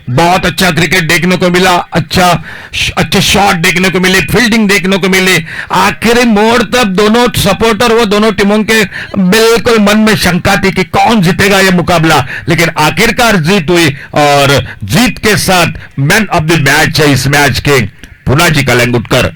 बहुत अच्छा क्रिकेट देखने को मिला, अच्छे शॉट देखने को मिले, फील्डिंग देखने को मिले। आखिरी मोड़ तक दोनों सपोर्टर वो दोनों टीमों के बिल्कुल मन में शंका थी कि कौन जीतेगा ये मुकाबला, लेकिन आखिरकार जीत हुई और जीत के साथ मैन ऑफ द मैच है इस मैच के Punaji Calangutkar.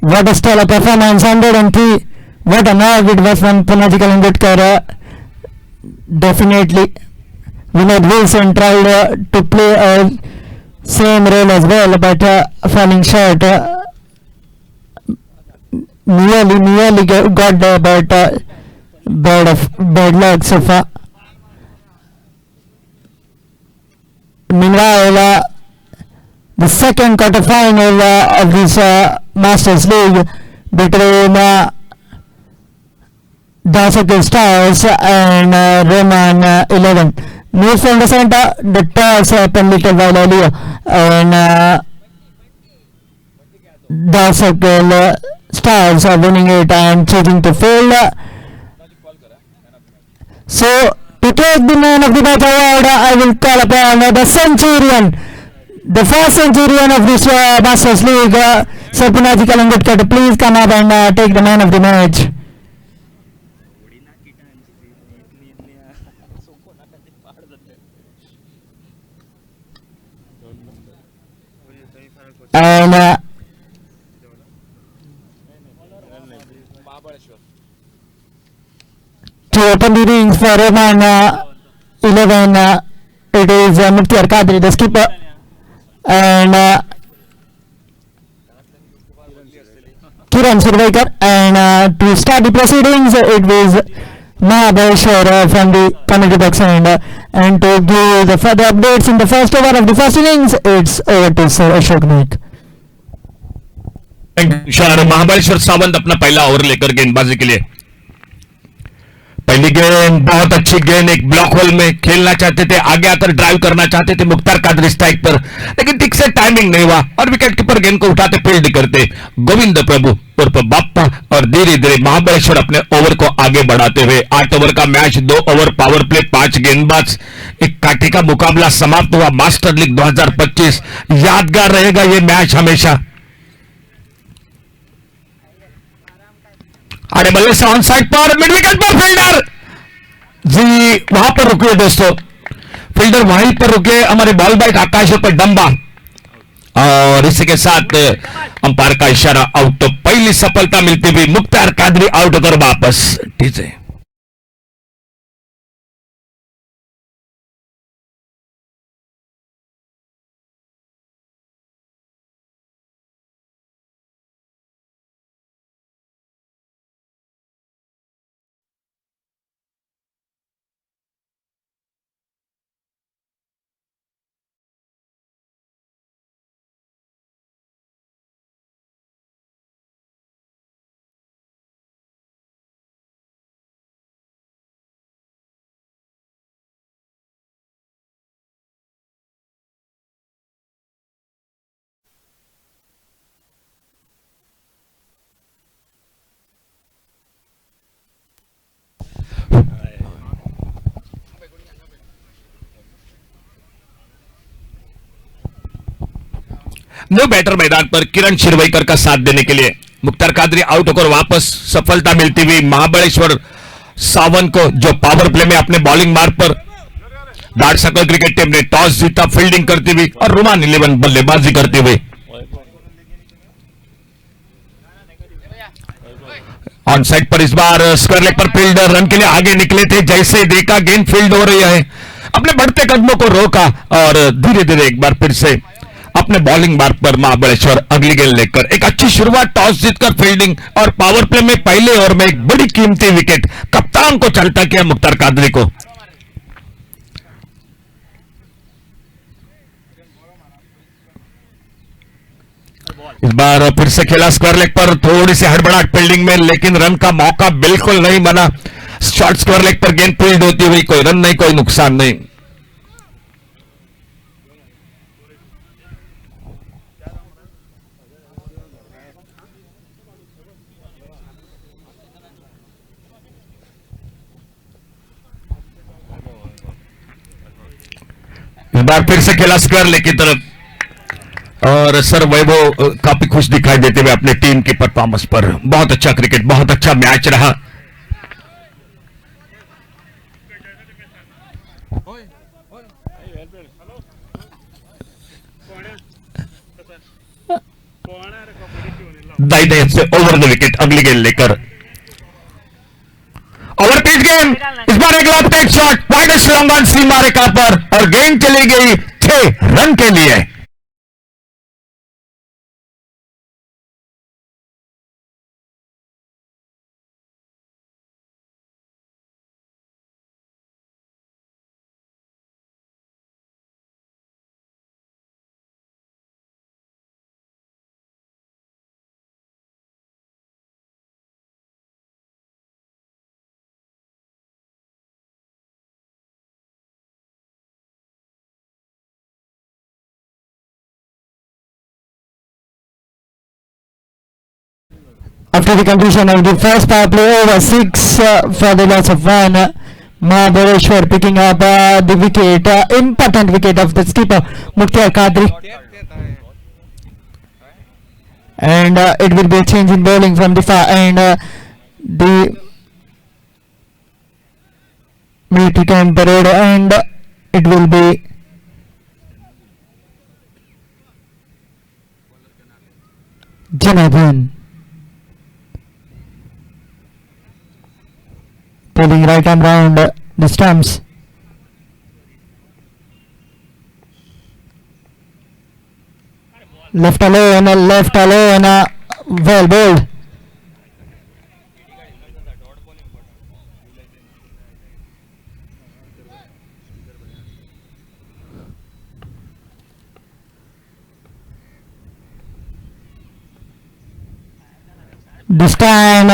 What a stellar performance, 103. What a nerve it was from Punaji Kalangutkar. Definitely, Vinod Wilson tried to play a same role as well, but falling short. Nearly got there, but bad luck so far. Meanwhile, the second quarter-final of this Masters League between Dasaka Stars and Roman 11. News from the center, the toss happened little while earlier, and Dasaka Stars are winning it and choosing to fold. So, to take the man of the match award, I will call upon the Centurion, the first Centurion of this Masters League, Sir Punaji Kalangutkar, to please come up and take the man of the match. And to open the rings for Roman 11, it is Mukhtar Kadri, the skipper. And Kiran Survaikar, and to start the proceedings it was Mahabeshwar from the committee box end, and to give the further updates in the first over of the first innings, it's over to Sir Ashok Naik. Mahabaleshwar Sawant अपना पहला over लेकर गेंदबाजी के लिए। पहली गेंद बहुत अच्छी गेंद, एक ब्लॉक होल में खेलना चाहते थे, आगे आकर ड्राइव करना चाहते थे मुख्तार कादरी स्ट्राइक पर, लेकिन ठीक से टाइमिंग नहीं हुआ और विकेट कीपर गेंद को उठाते फील्ड करते गोविंद प्रभु उर्फ बाप्पा, और धीरे धीरे महाबलेश्वर अपने ओवर को आगे बढ़ाते हुए 8 ओवर का मैच, 2 ओवर पावर प्ले, 5 गेंदबाज, एक काठी का मुकाबला समाप्त हुआ। मास्टर लीग 2025 यादगार रहेगा ये मैच हमेशा। अरे बल्ले से ऑन साइड पर मिड विकेट पर फील्डर जी वहां पर रुके दोस्तों, फील्डर वहीं पर रुके, हमारे बॉल बाइट आकाश पर डंबा, और इसी के साथ अंपायर का इशारा आउट। तो पहली सफलता मिलती हुई मुख्तार कादरी आउट होकर वापस। ठीक है, न्यू बैटर मैदान पर किरण शिरवईकर का साथ देने के लिए। मुख्तार कादरी आउट होकर वापस सफलता मिलती हुई महाबलेश्वर सावन को, जो पावर प्ले में अपने बॉलिंग मार्ग पर डार्ट सर्कल क्रिकेट टीम ने टॉस जीता फील्डिंग करती हुई और रोमान 11 बल्लेबाजी करते हुए। ऑन साइड पर इस बार स्क्वायर लेग पर फील्डर रन के लिए आगे निकले थे, जैसे देखा गेंद फील्ड हो रही है, अपने बढ़ते कदमों को रोका और धीरे धीरे एक बार फिर से अपने बॉलिंग मार्ग पर महाबलेश्वर अगली गेंद लेकर एक अच्छी शुरुआत, टॉस जीतकर फील्डिंग और पावर प्ले में पहले ओवर में एक बड़ी कीमती विकेट कप्तान को चलता किया मुख्तार कादरी को। इस बार फिर से खेला स्क्वायर लेग पर, थोड़ी सी हड़बड़ाहट फील्डिंग में, लेकिन रन का मौका बिल्कुल नहीं बना। शॉर्ट स्क्वायर लेग पर गेंद फील्ड होती हुई, कोई रन नहीं, कोई नुकसान नहीं। इस बार फिर से खेला स्क्वायर लेग की तरफ, और सर वैभव काफी खुश दिखाई देते हुए अपने टीम की परफॉर्मेंस पर। बहुत अच्छा क्रिकेट, बहुत अच्छा मैच रहा। दाई से ओवर द विकेट, अगली गेंद लेकर ओवर पिच गेंद। इस बार एक लॉफ्ट टेक शॉट वाइड स्लॉन्ग ऑन सीमा रेखा पर, और गेंद चली गई 6 रन के लिए। After the completion of the first power play over 6 for the loss of 1, Mahabaleshwar picking up the wicket, important wicket of the skipper Mukhtar Kadri, and it will be a change in bowling from the far end. The military camp parade, and it will be Janardhan pulling right arm round the stumps. Left alone, well bowled. This time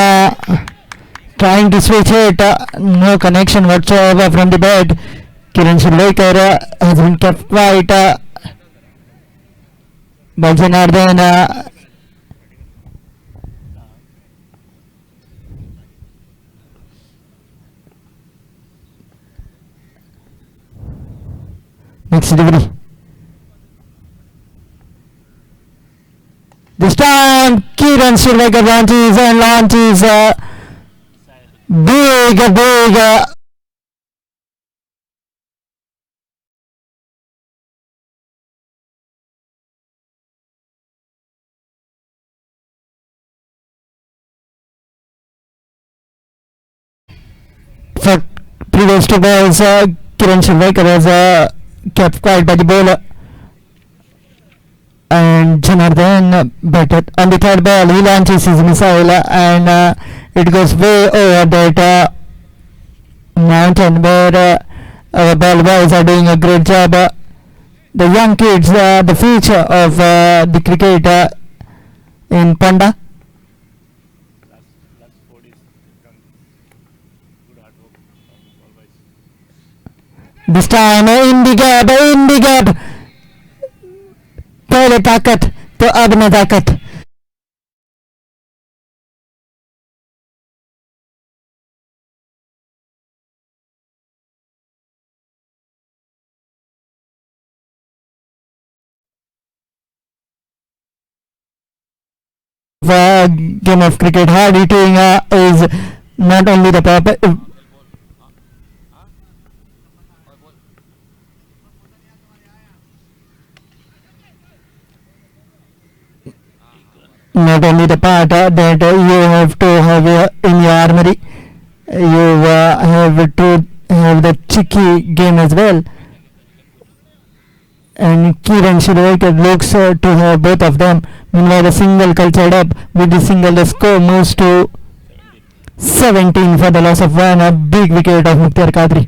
trying to switch it, no connection whatsoever from the bat. Kiran Shirvaikar has been kept quiet by Janardhan. Next delivery. This time Kiran Shirvaikar launches big for previous 2 balls. Kiran Shirvaikar was kept quiet by the bowler, and Janardhan batted on the third ball. He launches his missile, and it goes way over that mountain where our ball boys are doing a great job. The young kids, the future of the cricket in Ponda. This time in the gap. पहले ताकत तो अब नजाकत. Game of cricket, hard hitting is not only the not only the part that you have to have in your armory, you have to have the cheeky game as well. And Kiran Shirvaikar looks to have both of them. Meanwhile, the single cultured up with the single. The score moves to 17 for the loss of 1. A big wicket of Mukhtar Kadri.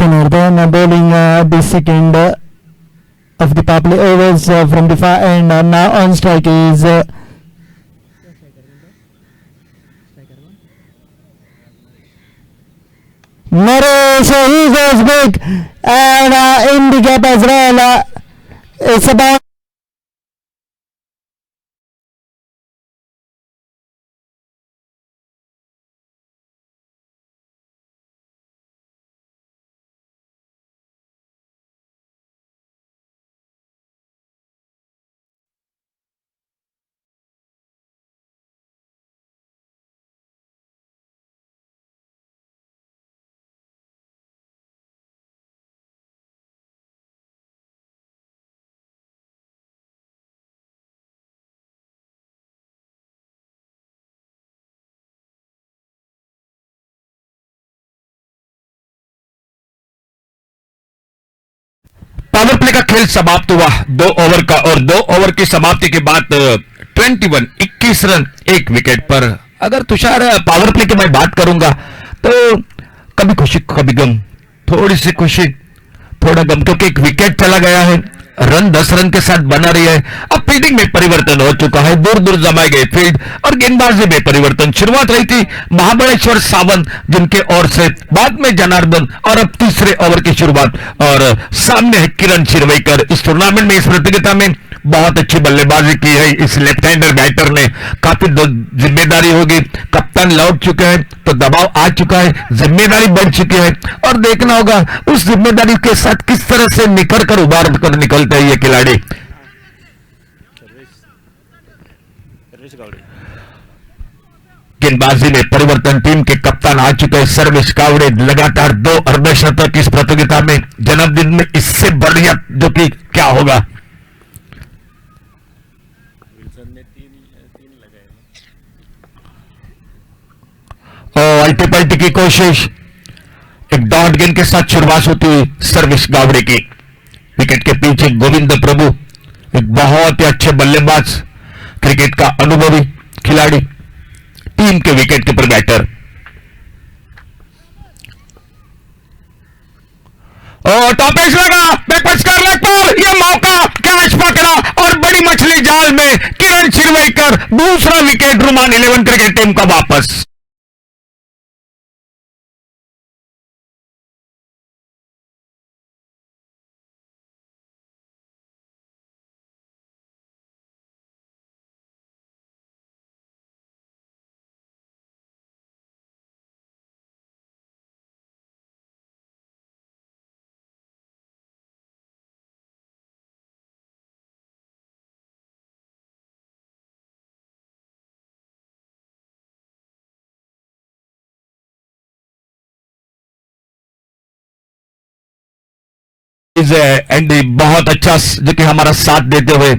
Janardhan bowling the second of the power play overs from the far end. Now on strike is Naresh. He goes big and in the gap as well. It's about power play का खेल समाप्त हुआ 2 over का, और 2 over की समाप्ति के बाद 21 रन 1 विकेट पर। अगर तुषार पावर प्ले की मैं बात करूंगा तो कभी खुशी कभी गम, थोड़ी सी खुशी थोड़ा गम, क्योंकि एक विकेट चला गया है, रन 10 रन के साथ बना रही है। अब फील्डिंग में परिवर्तन हो चुका है, दूर दूर जमाए गए फील्ड और गेंदबाजी में परिवर्तन। शुरुआत रही थी महाबलेश्वर सावंत जिनके ओर से, बाद में जनार्दन, और अब तीसरे ओवर की शुरुआत, और सामने है किरण शिरवैकर। इस टूर्नामेंट में, इस प्रतियोगिता में बहुत अच्छी बल्लेबाजी की है इस लेफ्ट हैंडर बैटर ने। काफी जिम्मेदारी होगी, कप्तान लौट चुके हैं तो दबाव आ चुका है, जिम्मेदारी बढ़ चुकी है, और देखना होगा उस जिम्मेदारी के साथ किस तरह से निखर कर उबार कर निकलते हैं ये खिलाड़ी। गेंदबाजी में परिवर्तन, टीम के कप्तान आ चुके हैं सर्वेश कावड़े। लगातार 2 अर्धशतक इस प्रतियोगिता में, जन्मदिन में इससे बढ़िया जो कि क्या होगा। अल्टी पल्टी की कोशिश, एक डॉट गेंद के साथ शुरुआत होती हुई सर्वेश गावड़े की। विकेट के पीछे गोविंद प्रभु, एक बहुत ही अच्छे बल्लेबाज, क्रिकेट का अनुभवी खिलाड़ी, टीम के विकेट कीपर बैटर। और टॉपेज लगा, बैकवर्ड्स कर लेग पर, यह मौका कैच पकड़ा और बड़ी मछली जाल में किरण शिरवैकर। दूसरा विकेट रुमान 11 क्रिकेट टीम का वापस। एंड बहुत अच्छा जो कि हमारा साथ देते हुए,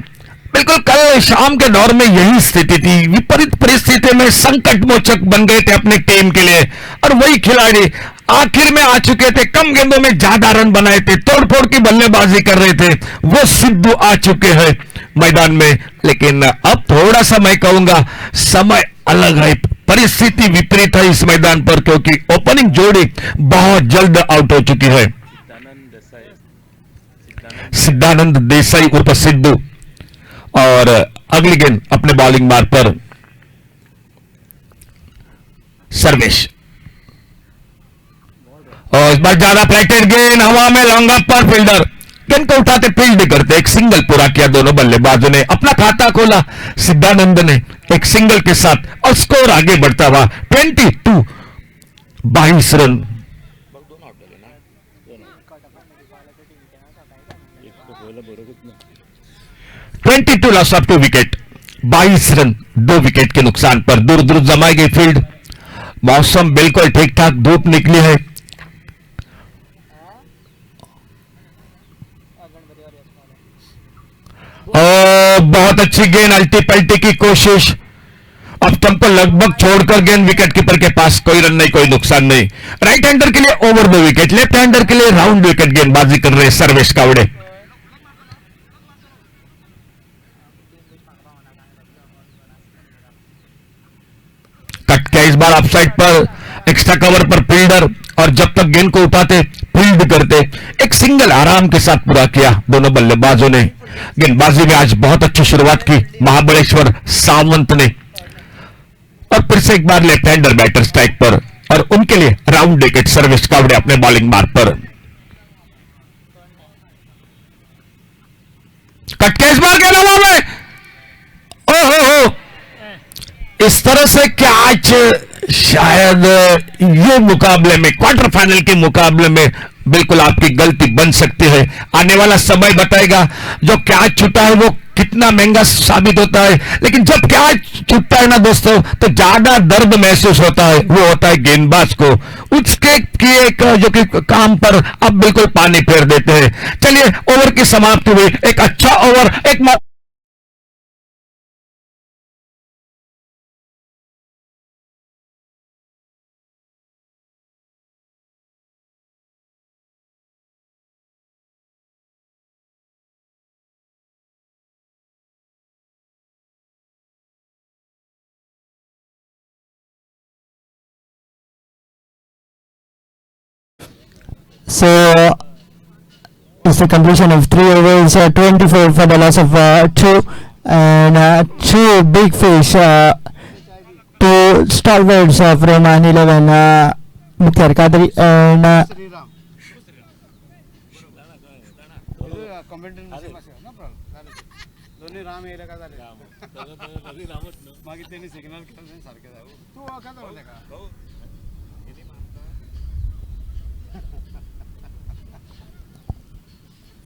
बिल्कुल कल शाम के दौर में यही स्थिति थी, विपरीत परिस्थिति में संकट मोचक बन गए थे अपनी टीम के लिए, और वही खिलाड़ी आखिर में आ चुके थे, कम गेंदों में ज्यादा रन बनाए थे, तोड़फोड़ की बल्लेबाजी कर रहे थे, वो सिद्धू आ चुके हैं मैदान में। लेकिन अब थोड़ा सा मैं कहूंगा समय अलग है, परिस्थिति विपरीत है इस मैदान पर, क्योंकि ओपनिंग जोड़ी बहुत जल्द आउट हो चुकी है। सिद्धानंद देसाई उर्फ सिद्धू, और अगली गेंद अपने बॉलिंग मार्ग पर सर्वेश, और इस बार ज्यादा फ्लैटेड गेंद हवा में, लॉन्ग ऑफ पर फील्डर गेंद को उठाते फील्ड नहीं करते। एक सिंगल पूरा किया दोनों बल्लेबाजों ने, अपना खाता खोला सिद्धानंद ने एक सिंगल के साथ, और स्कोर आगे बढ़ता हुआ 22 run. 22 loss of 2 wicket, 22 run 2 wicket के नुकसान पर। दूर दूर जमाई गई फील्ड, मौसम बिल्कुल ठीक ठाक, धूप निकली है। बहुत अच्छी गेंद, अल्टी पल्टी की कोशिश, अब स्टंप को लगभग छोड़कर गेंद विकेट कीपर के पास, कोई रन नहीं, कोई नुकसान नहीं। राइट हैंडर के लिए ओवर 2 विकेट, लेफ्ट हैंडर के लिए राउंड विकेट गेंदबाजी कर रहे सर्वेश कावड़े। कट किया इस बार ऑफसाइड पर, एक्स्ट्रा कवर पर फील्डर, और जब तक गेंद को उठाते फील्ड करते, एक सिंगल आराम के साथ पूरा किया दोनों बल्लेबाजों ने। गेंदबाजी में आज बहुत अच्छी शुरुआत की महाबलेश्वर सावंत ने, और फिर से एक बार लेफ्ट हैंडर बैटर स्ट्राइक पर, और उनके लिए राउंड विकेट सर्विस कावड़े अपने बॉलिंग मार्ग पर। कटकेस मार के हवा में, ओहो, इस तरह से क्या आज शायद ये मुकाबले में, क्वार्टर फाइनल के मुकाबले में बिल्कुल आपकी गलती बन सकती है। आने वाला समय बताएगा जो कैच छूटा है वो कितना महंगा साबित होता है, लेकिन जब कैच छूटता है ना दोस्तों, तो ज्यादा दर्द महसूस होता है, वो होता है गेंदबाज को। उसके किए जो कि काम पर अब बिल्कुल पानी फेर देते हैं। चलिए, ओवर की समाप्ति हुई, एक अच्छा ओवर, एक So it's the completion of 3 overs, 24 for the loss of 2, and 2 big fish, 2 stalwarts of Roman 11, Mukhtar Kadri and Shriram competent ना दोन्ही राम येयले का झाले मागीर त्यांनी सिग्नल केलं सारखे जाऊ तू वखा जाऊ का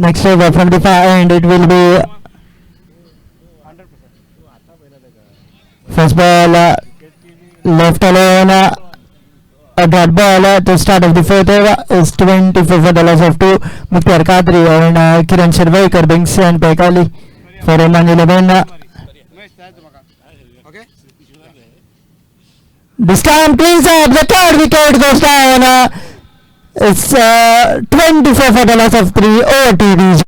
next over from the far end it will be 100%. first ball, left alone, a dot ball at the start of the fourth over is 24 for the loss of 2. Mukhtar Kadri and Kiran Shirvaikar brings in Pekali for Roman 11. Mahesh तयार मका okay This time cleans up, the third wicket goes down. It's 24 for the loss of 3 over TVs.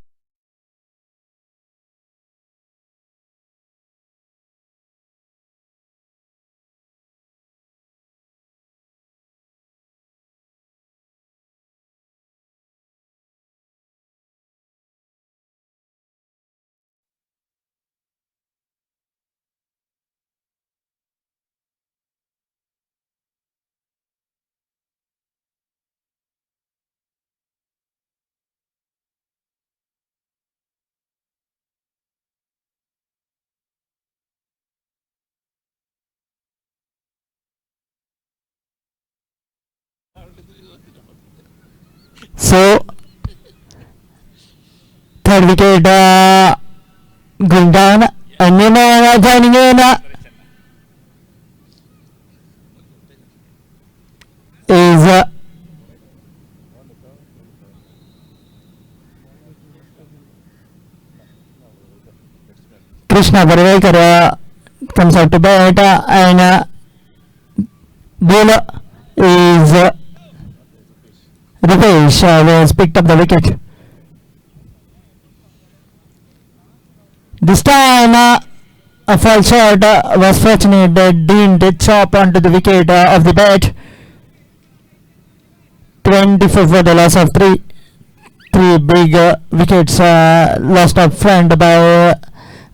So, third wicket going down, and Nima joining in is Krishna Barwaikar comes out to bat, and bowler is Rupesh has picked up the wicket. This time a foul shot was fortunate that didn't chop onto the wicket of the bat. 24 for the loss of 3. 3 big wickets lost up front by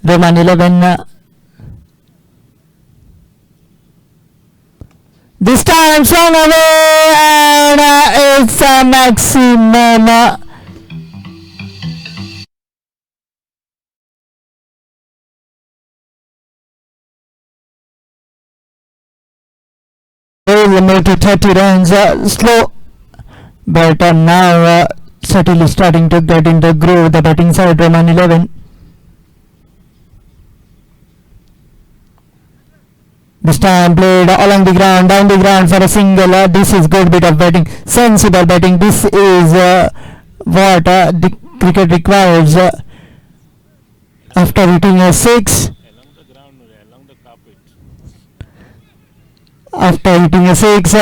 Roman 11. This time swung away, and it's a maximum. Will move to 30 runs, slow, but now certainly starting to get into the groove, the batting side, Roman 11. This time played along the ground, down the ground for a single. This is good bit of batting, sensible batting. This is what the cricket requires after hitting a 6. After hitting a 6,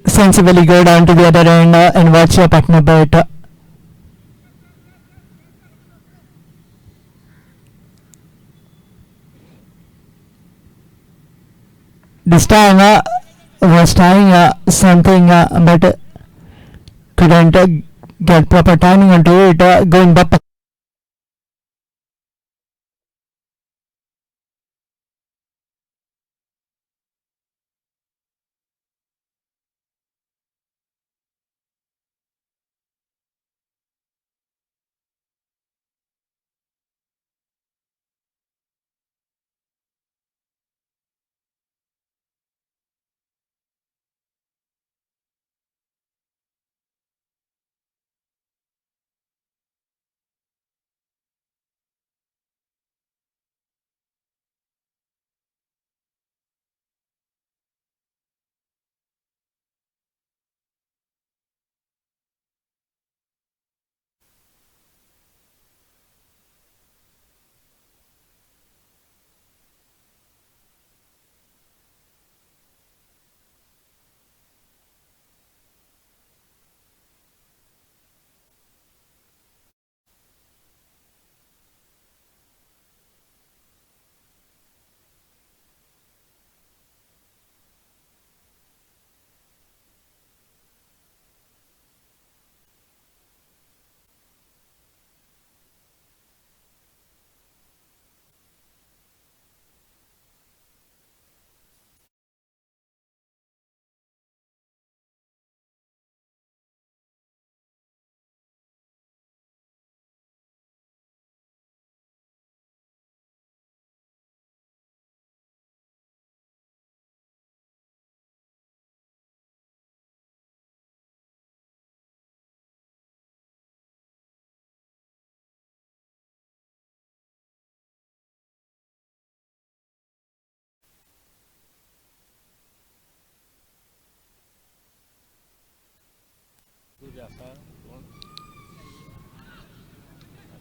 sensibly go down to the other end and watch your partner bat. This time was trying something but couldn't get proper timing onto it. Going Bappa.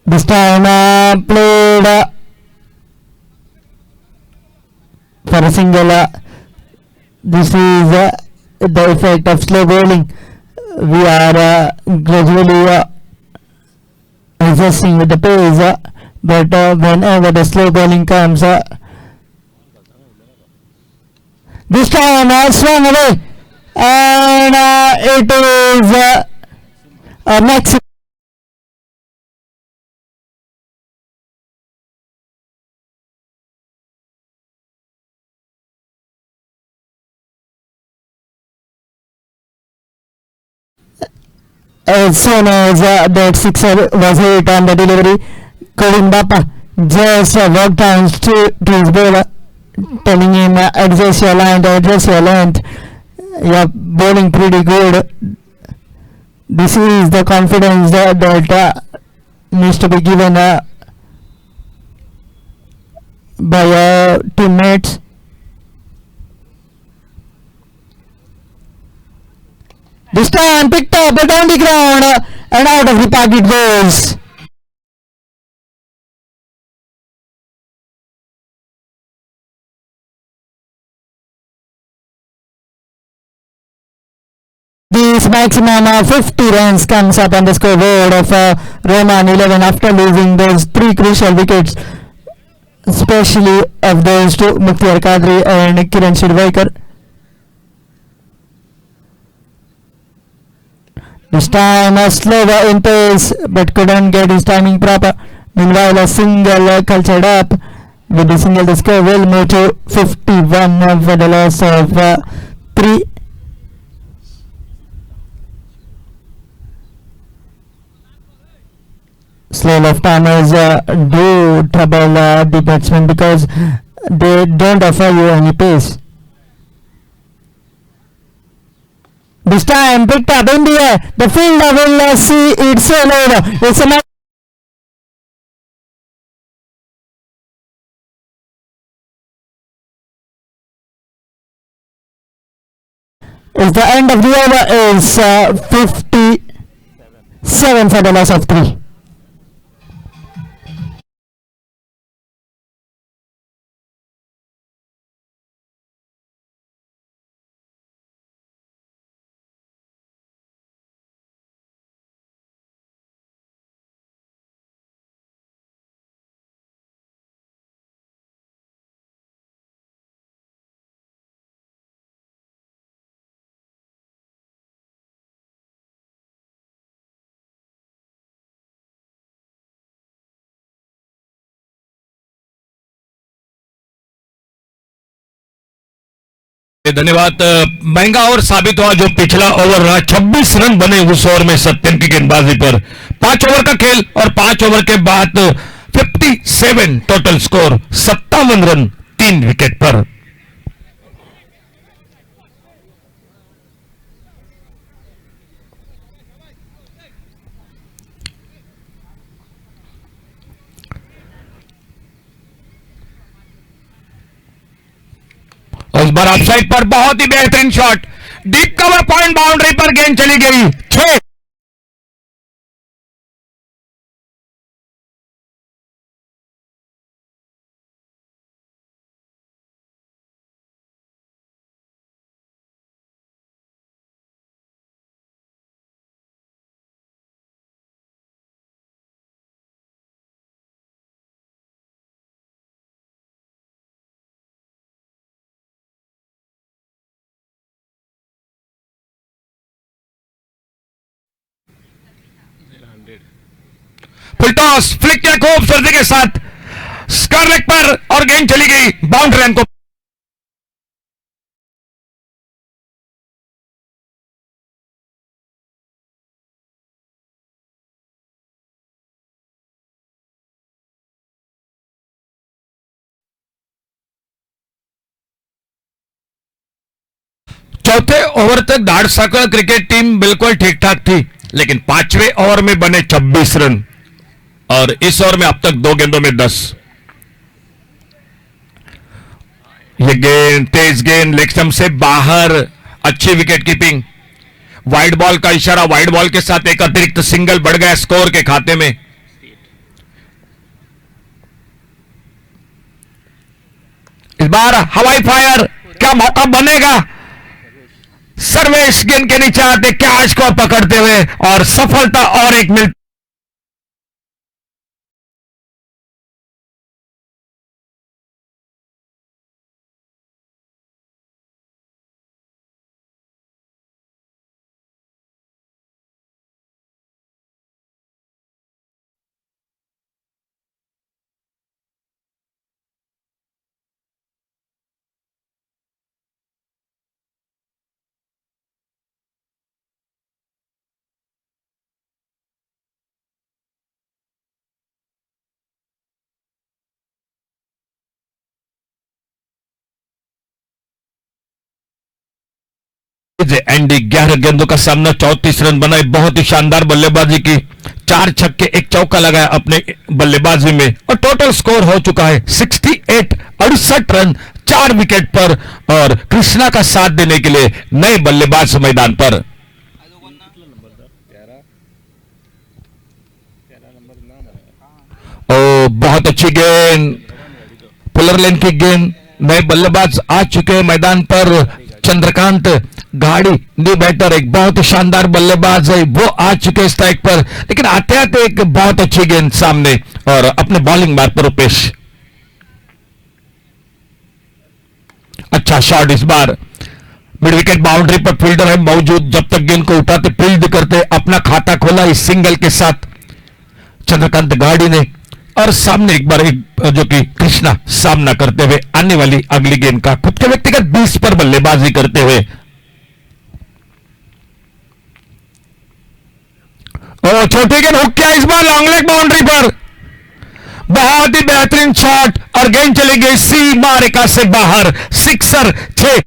This time played for a single. This is the effect of slow bowling. We are gradually adjusting with the pace, but whenever the slow bowling comes, this time swung away, and it is a maximum. As soon as that sixer was hit on the delivery, Govind Bappa just walked down to his bowler, telling him, adjust your line, adjust your length. You're bowling pretty good. This is the confidence that needs to be given by teammates. This time picked up but on the ground and out of the park it goes. This maximum 50 runs comes up on the scoreboard of Roman 11 after losing those three crucial wickets, especially of those two, Muktiar Kadri and Kiran Shirvaikar. This time slower in pace but couldn't get his timing proper. Meanwhile a single cultured up. With the single the score will move to 51 for the loss of 3. Slow left timers do trouble the batsmen because they don't offer you any pace. This time picked up in the air. The fielder will see it sail over. It's a Is the end of the over is 57 for the loss of 3. धन्यवाद। महंगा over साबित हुआ जो पिछला over रहा। 26 run बने उस over में सत्यम की गेंदबाजी पर। 5 ओवर का खेल और 5 ओवर के बाद 57 टोटल स्कोर, 57 रन 3 विकेट पर। इस बार ऑफसाइड पर बहुत ही बेहतरीन shot, deep cover point, boundary पर गेंद चली गई। 6 फुल टॉस, फ्लिक किया खूबसूरती के साथ स्क्वायर लेग पर और गेंद चली गई बाउंड्री लाइन को। चौथे ओवर तक दाड़ सर्कल क्रिकेट टीम बिल्कुल ठीक ठाक थी, लेकिन 5वें ओवर में बने 26 रन और इस ओवर में अब तक 2 गेंदों में 10। ये गेंद तेज गेंद लेग स्टंप से बाहर, अच्छी विकेट कीपिंग। वाइड बॉल का इशारा, वाइड बॉल के साथ एक अतिरिक्त सिंगल बढ़ गया स्कोर के खाते में। इस बार हवाई फायर, क्या मौका बनेगा? सर्वेश गेंद के नीचे आते कैच को पकड़ते हुए और सफलता और एक मिल। एंडी 11 गेंदों का सामना, 34 रन बनाए। बहुत ही शानदार बल्लेबाजी की, 4 छक्के 1 चौका लगाया अपने बल्लेबाजी में और टोटल स्कोर हो चुका है 68, 68 रन 4 विकेट पर। और कृष्णा का साथ देने के लिए नए बल्लेबाज मैदान पर। ओ बहुत अच्छी गेंद, पुलर लेन की गेंद। नए बल्लेबाज आ चुके हैं मैदान पर। चंद्रकांत गाड़ी न्यू बैटर, एक बहुत ही शानदार बल्लेबाज है, वो आ चुके स्ट्राइक पर, लेकिन आते आते एक बहुत अच्छी गेंद सामने और अपने बॉलिंग मार्ग पर रुपेश। अच्छा शॉट, इस बार मिड विकेट बाउंड्री पर फील्डर है मौजूद। जब तक गेंद को उठाते फील्ड करते, अपना खाता खोला इस सिंगल के साथ चंद्रकांत गाड़ी ने। और सामने एक बार जो कि कृष्णा सामना करते हुए आने वाली अगली गेंद का खुद के व्यक्तिगत 20 पर बल्लेबाजी करते हुए। और छोटी गेंद हुक किया, इस बार लॉन्ग लेग बाउंड्री पर। बहुत ही बेहतरीन शॉट और गेंद चली गई सीमा रेखा से बाहर, sixer 6।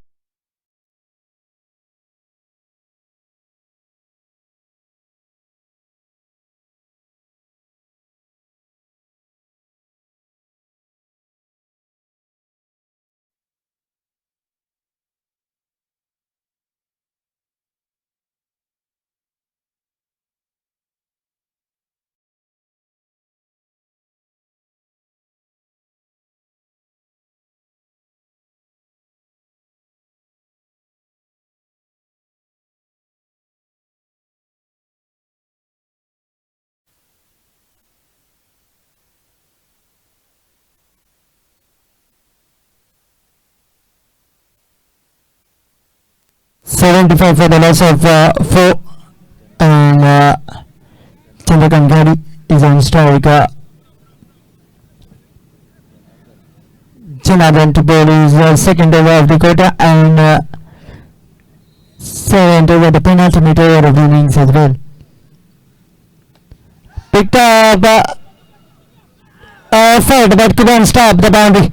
$75 for the loss of 4, and Chandrakant Gadi is on strike. Janardhan to bowl is second over of the quarter, and 7th over, the penultimate over of the innings as well. Picked up, third, but couldn't stop the boundary.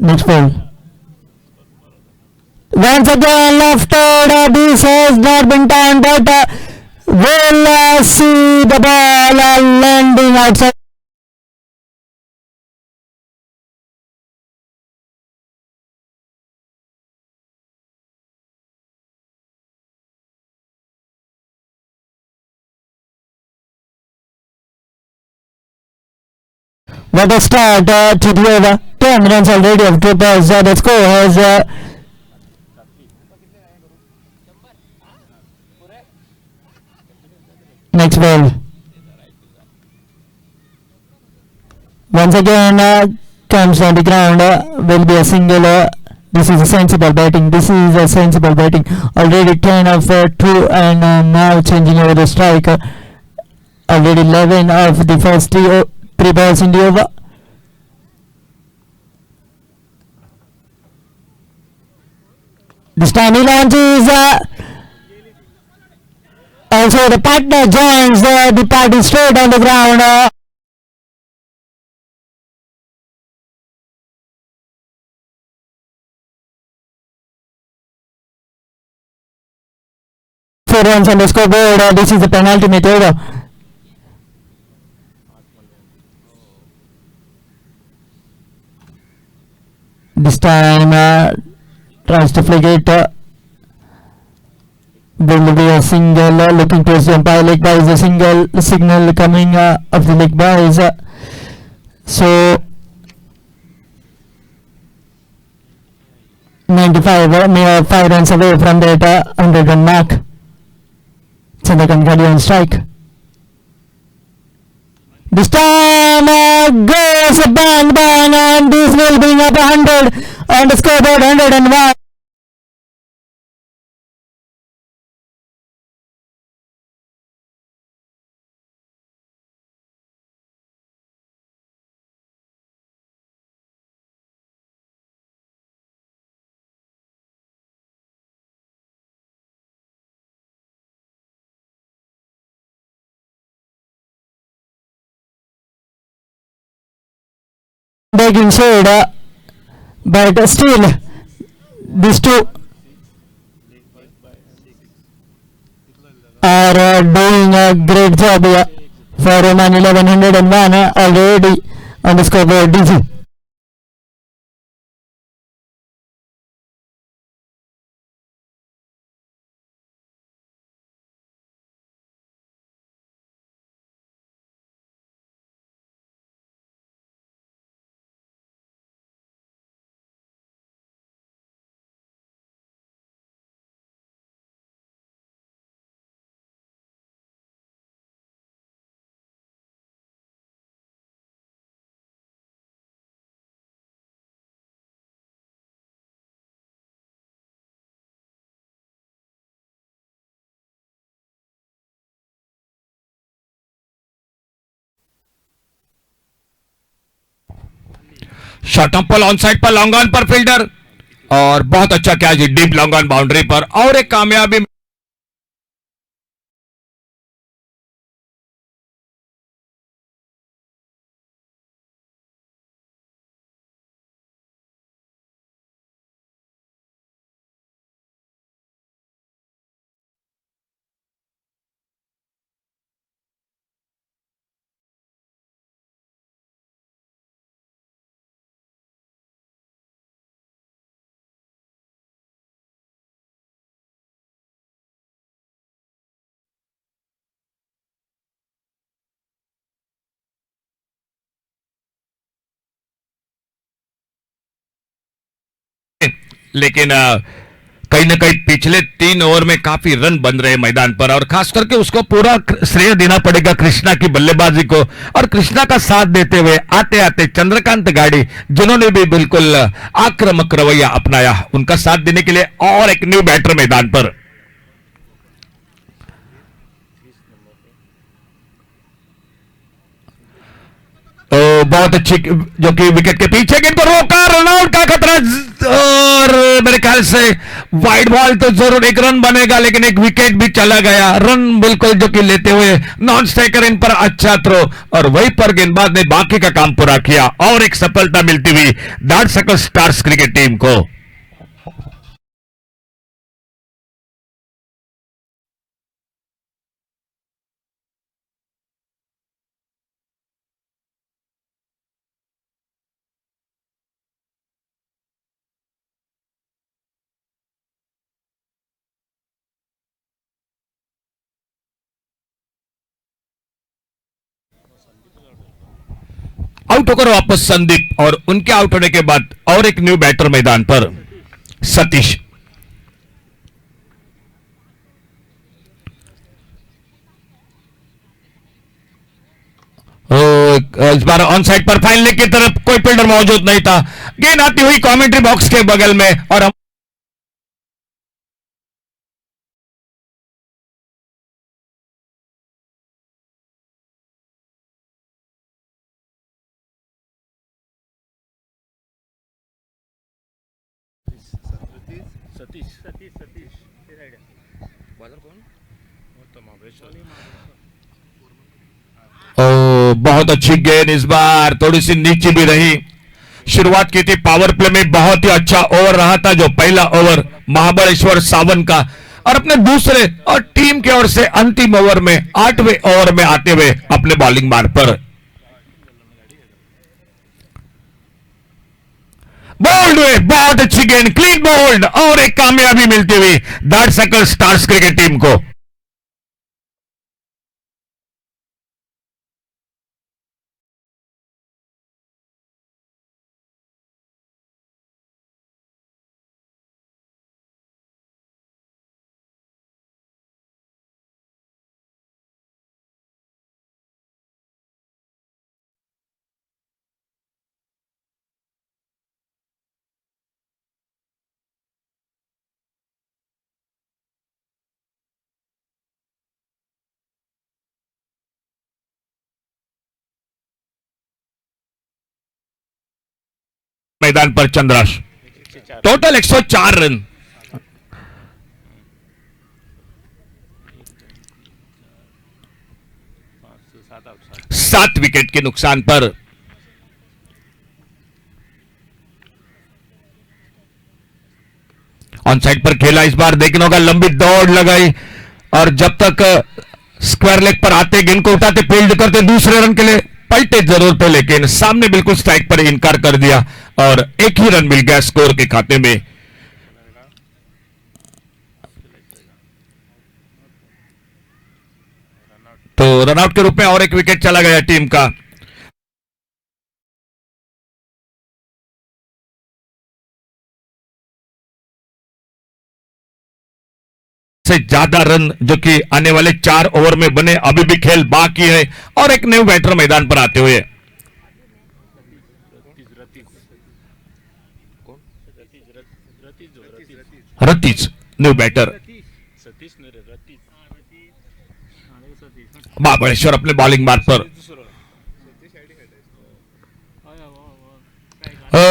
Next ball. Once again lofted, this has not been timed, but we'll see the ball landing outside. What a start to the over. 10 runs already of 2 balls. The score has next ball. Once again comes on the ground. Will be a single. This is a sensible batting. This is a sensible batting. Already 10 of 2 and now changing over the strike. Already 11 of the first 3 balls in the over. This time he launches. Also the partner joins the party straight on the ground. 4 runs on the scoreboard. This is the penultimate over. This time tries to flick it. Will be a single. Looking towards the umpire. Leg by is a single signal coming of the leg by. So 95, mere 5 runs away from that 100 run mark. Chandrakan Gadi on strike. This time goes a bang bang, and this will bring up 100 on the scoreboard. 101. Begging shade, but still these two are doing a great job here for Oman. 1101 already on the scoreboard. DG. Short पर on side पर long on पर fielder और बहुत अच्छा catch deep long on boundary पर और एक कामयाबी लेकिन कहीं ना कहीं पिछले 3 ओवर में काफी रन बन रहे मैदान पर, और खास करके उसको पूरा श्रेय देना पड़ेगा कृष्णा की बल्लेबाजी को, और कृष्णा का साथ देते हुए आते आते चंद्रकांत गाड़ी, जिन्होंने भी बिल्कुल आक्रामक रवैया अपनाया, उनका साथ देने के लिए और एक न्यू बैटर मैदान पर। तो बहुत अच्छी, जो कि विकेट के पीछे गेंद को रोका, रनआउट का खतरा, और मेरे ख्याल से वाइड बॉल तो जरूर एक रन बनेगा, लेकिन एक विकेट भी चला गया, रन बिल्कुल जो कि लेते हुए नॉन स्ट्राइकर इन पर अच्छा थ्रो, और वहीं पर गेंदबाज ने बाकी का काम पूरा किया और एक सफलता मिलती हुई दार्शकल स्टार्स क्रिकेट टीम को। आउट होकर वापस संदीप, और उनके आउट होने के बाद और एक न्यू बैटर मैदान पर, सतीश। इस बार ऑन साइड पर फाइनल की तरफ कोई फील्डर मौजूद नहीं था, गेंद आती हुई कमेंट्री बॉक्स के बगल में, और हम बहुत अच्छी गेंद, इस बार थोड़ी सी नीचे भी रही। शुरुआत की थी पावर प्ले में, बहुत ही अच्छा ओवर रहा था जो पहला ओवर महाबलेश्वर सावन का, और अपने दूसरे और टीम की ओर से अंतिम ओवर में 8वें ओवर में आते हुए अपने बॉलिंग मार्ग पर बोल्ड हुए, बहुत अच्छी गेंद, क्लीन बोल्ड, और एक कामयाबी मिलती हुई दार्शकल स्टार्स क्रिकेट टीम को। मैदान पर चंद्राश, टोटल 104 रन, 7 विकेट के नुकसान पर। ऑन साइड पर खेला, इस बार देखने होगा, लंबी दौड़ लगाई, और जब तक स्क्वायर लेग पर आते, गेंद को उठाते, फील्ड करते, दूसरे रन के लिए पलटे जरूर थे, लेकिन सामने बिल्कुल स्ट्राइक पर इनकार कर दिया, और एक ही रन मिल गया स्कोर के खाते में। तो रनआउट के रूप में और एक विकेट चला गया टीम का। से ज्यादा रन जो कि आने वाले 4 ओवर में बने, अभी भी खेल बाकी है, और एक न्यू बैटर मैदान पर आते हुए रतीश, न्यू बैटर। महाबलेश्वर अपने बॉलिंग मार्ग पर,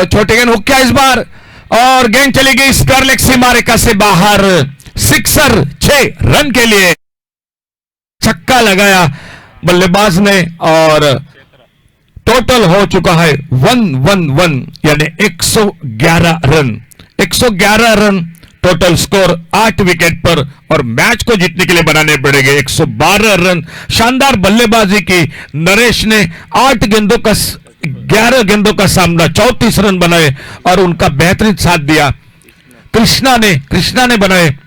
छोटे गेंद हुक्का इस बार, और गेंद चली गई स्क्वायर लेग सीमा रेखा से बाहर, सिक्सर, 6 रन के लिए छक्का लगाया बल्लेबाज ने, और टोटल हो चुका है 111, यानी 111 run, 111 run total score 8 wicket पर, और मैच को जीतने के लिए बनाने पड़ेंगे 112 रन। शानदार बल्लेबाजी की नरेश ने, 8 गेंदों का 11 गेंदों का सामना, 34 रन बनाए, और उनका बेहतरीन साथ दिया कृष्णा ने बनाए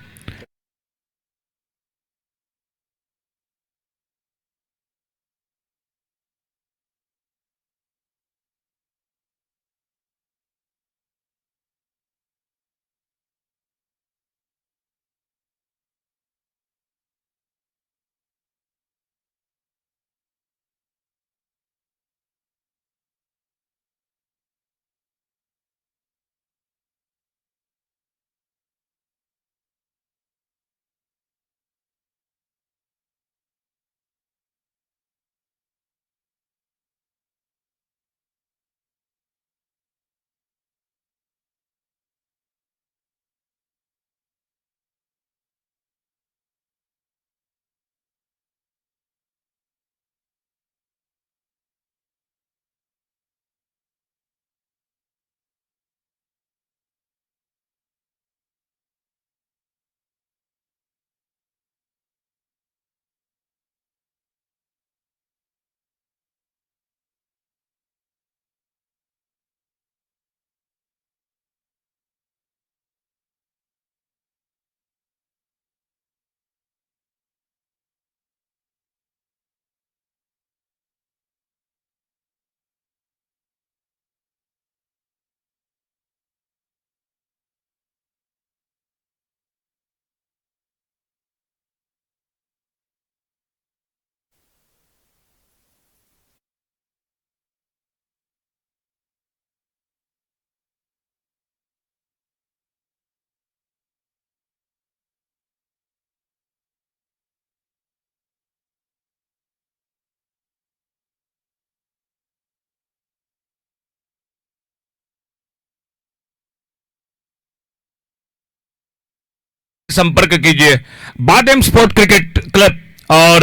संपर्क कीजिए। बाडेम स्पोर्ट क्रिकेट क्लब और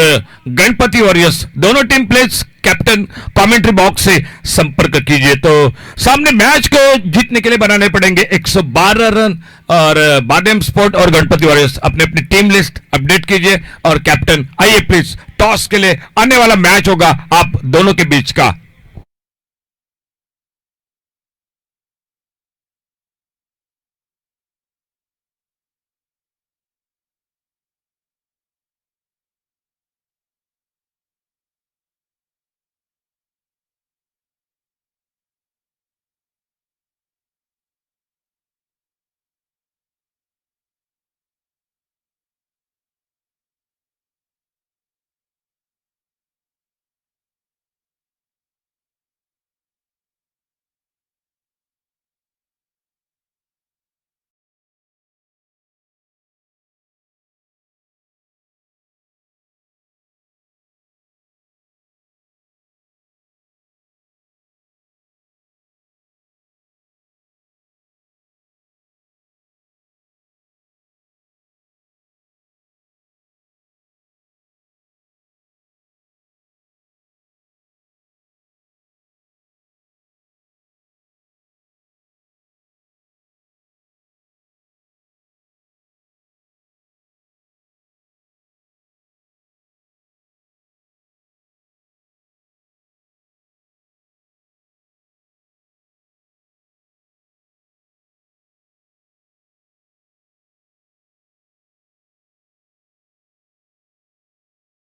गणपति वॉरियर्स दोनों team plays captain commentary box से संपर्क कीजिए। तो सामने मैच को जीतने के लिए बनाने पड़ेंगे 112 रन और बाडेम स्पोर्ट और गणपति वॉरियर्स अपने अपनी टीम लिस्ट अपडेट कीजिए। और कैप्टन आइए प्लीज, टॉस के लिए आने वाला मैच होगा आप दोनों के बीच का।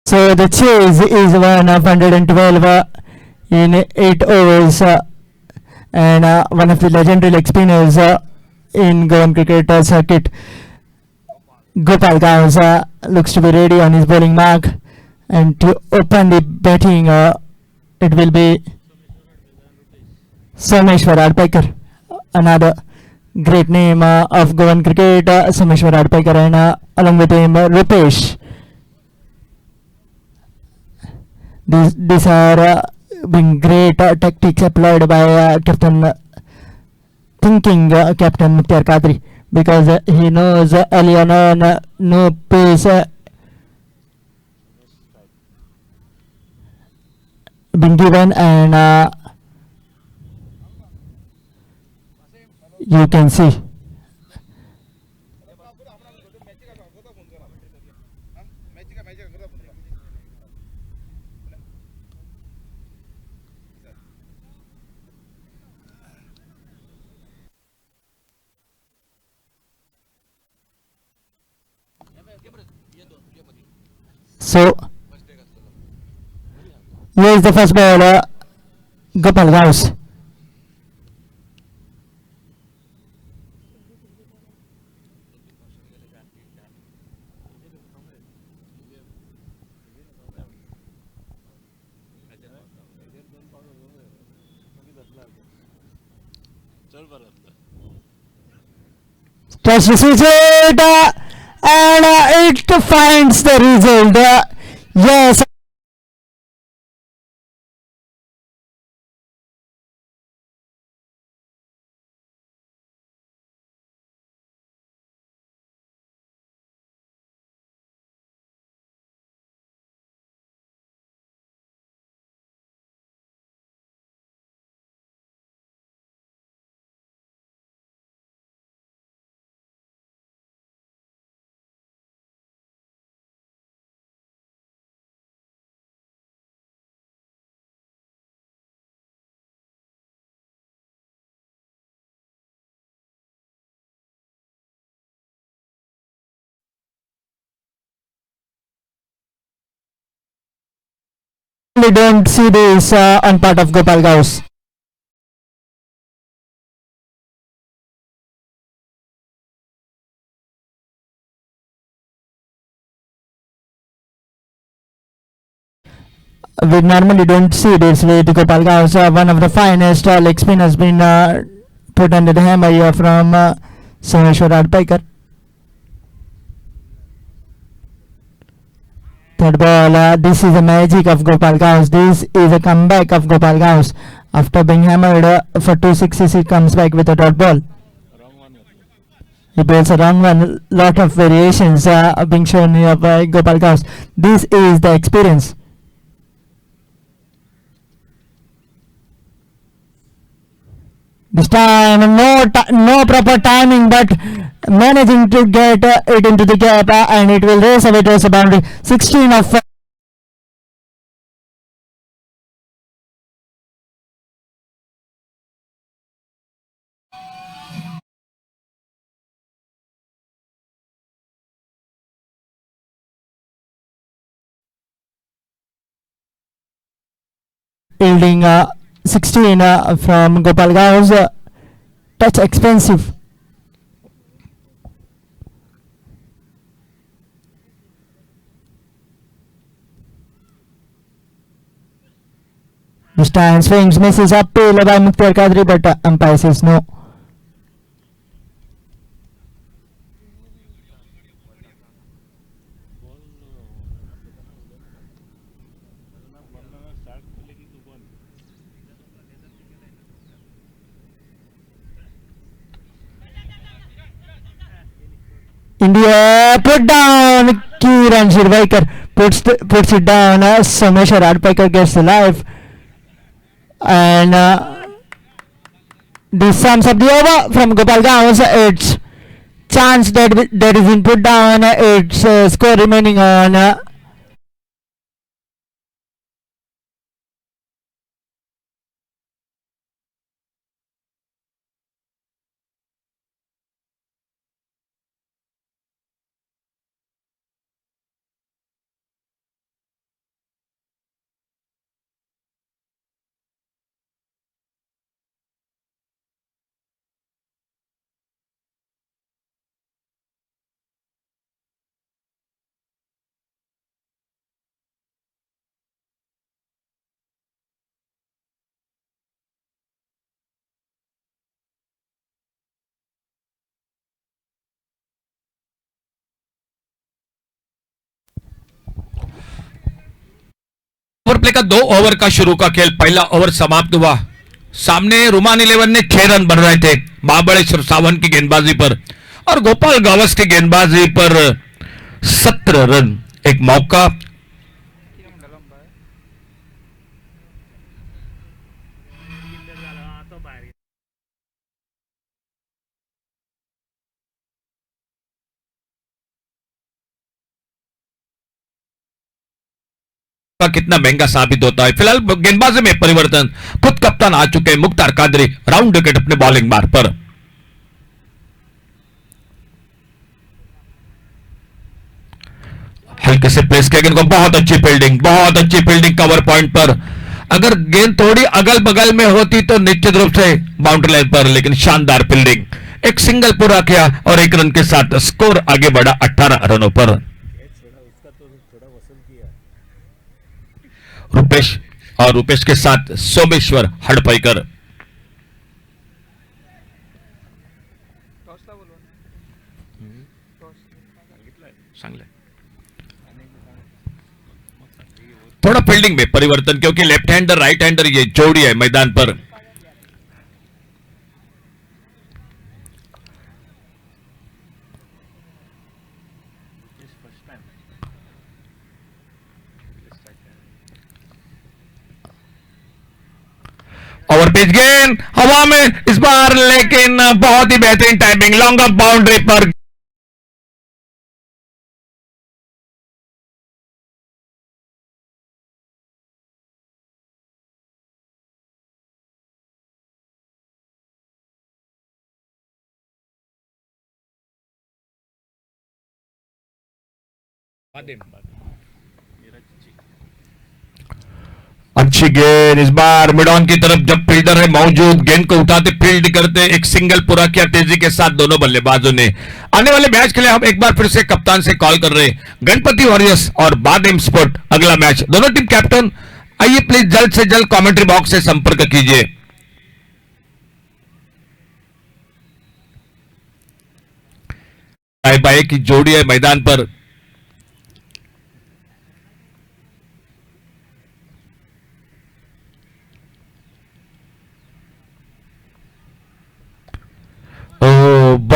So the chase is one of 112 in 8 overs, and one of the legendary leg spinners in Goan cricket circuit. Gopal Gauss looks to be ready on his bowling mark, and to open the batting it will be Someshwar Adpaikar, another great name of Goan cricket, Someshwar Adpaikar, and along with him Rupesh. These are being great tactics applied by Captain Captain Mukhtar Qadri, because he knows early on no pace been given, and you can see so. Here is the first ball, Gopal Gauss. Just receives it, and it finds the result. Yes. We don't see this on part of Gopal Gauss. We normally don't see this with Gopal Gauss. One of the finest leg spin has been put under the hammer here from Someshwar Adpaikar. Third ball, this is the magic of Gopal Gauss. This is a comeback of Gopal Gauss. After being hammered for 2 sixes, he comes back with a dot ball. He bowls a wrong one. Lot of variations are being shown here by Gopal Gauss. This is the experience. This time, no proper timing, but managing to get it into the gap, and it will race away towards the boundary. 16 of fielding 16 from Gopal Gauss. Touch expensive. This time swings, misses up to by Mukhtar Qadri, but umpire says no. India put down. Kiran Shirvaikar puts it down. Someshwar Adpaikar gets the life, and this sums up the over from Gopal Gauss. It's chance that is been put down. It's score remaining on. Over play का 2 over का शुरू का खेल, पहला over समाप्त हुआ। सामने Roman 11 ने 6 रन बन रहे थे महाबलेश्वर सावन की गेंदबाजी पर, और गोपाल गावस की गेंदबाजी पर 17 रन। एक मौका का कितना महंगा साबित होता है। फिलहाल गेंदबाजी में परिवर्तन, खुद कप्तान आ चुके हैं मुख्तार कादरी, राउंड विकेट अपने बॉलिंग मार पर। हल्के से प्लेस किया गेंद को, बहुत अच्छी फील्डिंग कवर पॉइंट पर। अगर गेंद थोड़ी अगल बगल में होती तो निश्चित रूप से बाउंड्री लाइन पर, लेकिन शानदार फील्डिंग, एक सिंगल पूरा किया और 1 रन के साथ स्कोर आगे बढ़ा 18 रनों पर। रूपेश के साथ सोमेश्वर हड़पईकर। थोड़ा फील्डिंग में परिवर्तन, क्योंकि लेफ्ट हैंडर राइट हैंडर ये जोड़ी है मैदान पर। ओवर पिच गेंद हवा में इस बार, लेकिन बहुत ही बेहतरीन टाइमिंग, लॉन्ग ऑफ बाउंड्री पर। अच्छी गेंद इस बार मिड ऑन की तरफ, जब फील्डर है मौजूद, गेंद को उठाते फील्ड करते, एक सिंगल पूरा किया तेजी के साथ दोनों बल्लेबाजों ने। आने वाले मैच के लिए हम एक बार फिर से कप्तान से कॉल कर रहे हैं, गणपति वॉरियर्स और बादेम स्पोर्ट अगला मैच। दोनों टीम कैप्टन आइए प्लीज जल्द से जल्द कमेंट्री बॉक्स से संपर्क कीजिए। बाय बाय की जोड़ी है मैदान पर।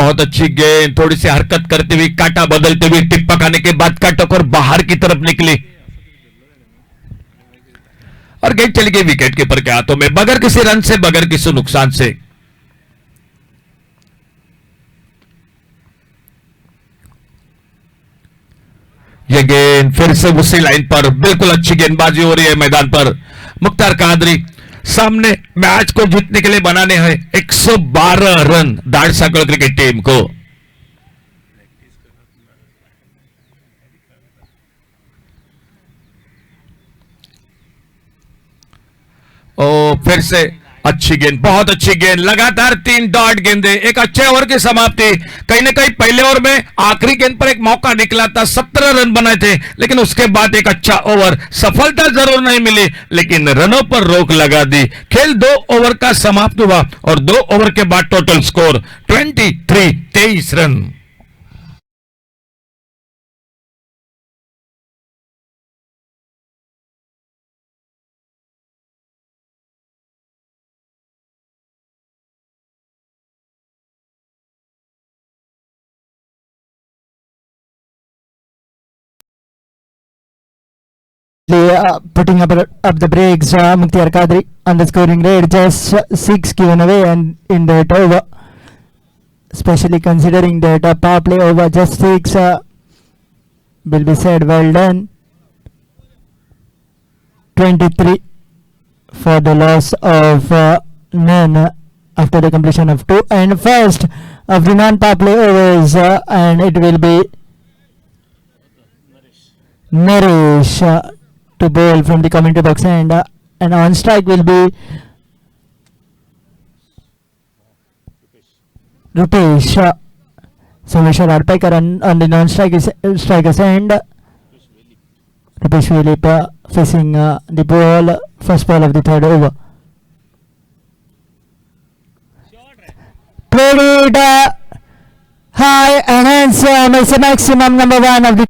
बहुत अच्छी गेंद, थोड़ी सी हरकत करते हुए, काटा बदलते हुए, टिप्पा खाने के बाद का टोकर बाहर की तरफ निकली और गेंद चली गई विकेट कीपर के हाथों में, बगैर किसी रन से, बगैर किसी नुकसान से। यह गेंद फिर से उसी लाइन पर, बिल्कुल अच्छी गेंदबाजी हो रही है मैदान पर। मुख्तार कादरी सामने मैच को जीतने के लिए बनाने हैं 112 रन दाड़ साकड़ क्रिकेट टीम को। ओ फिर से अच्छी गेंद, बहुत अच्छी गेंद, लगातार 3 डॉट गेंदे, एक अच्छे ओवर की समाप्ति। कहीं ना कहीं पहले ओवर में आखिरी गेंद पर एक मौका निकला था, 17 रन बनाए थे, लेकिन उसके बाद एक अच्छा ओवर, सफलता जरूर नहीं मिली लेकिन रनों पर रोक लगा दी। खेल 2 ओवर का समाप्त हुआ और 2 ओवर के बाद total score 23 run. Putting up the brakes, Mukhtar Kadri on the scoring rate, just 6 given away and in that over, especially considering that power play over just 6 will be said well done. 23 for the loss of none after the completion of 2, and first of the non-power play overs, and it will be Naresh to bowl from the commentary box, and on strike will be Rupesh. Someshwar Arpaikar on the strikers end. Rupesh Philip facing the ball, first ball of the third over. Played high and handsome, it's a maximum number 1 of the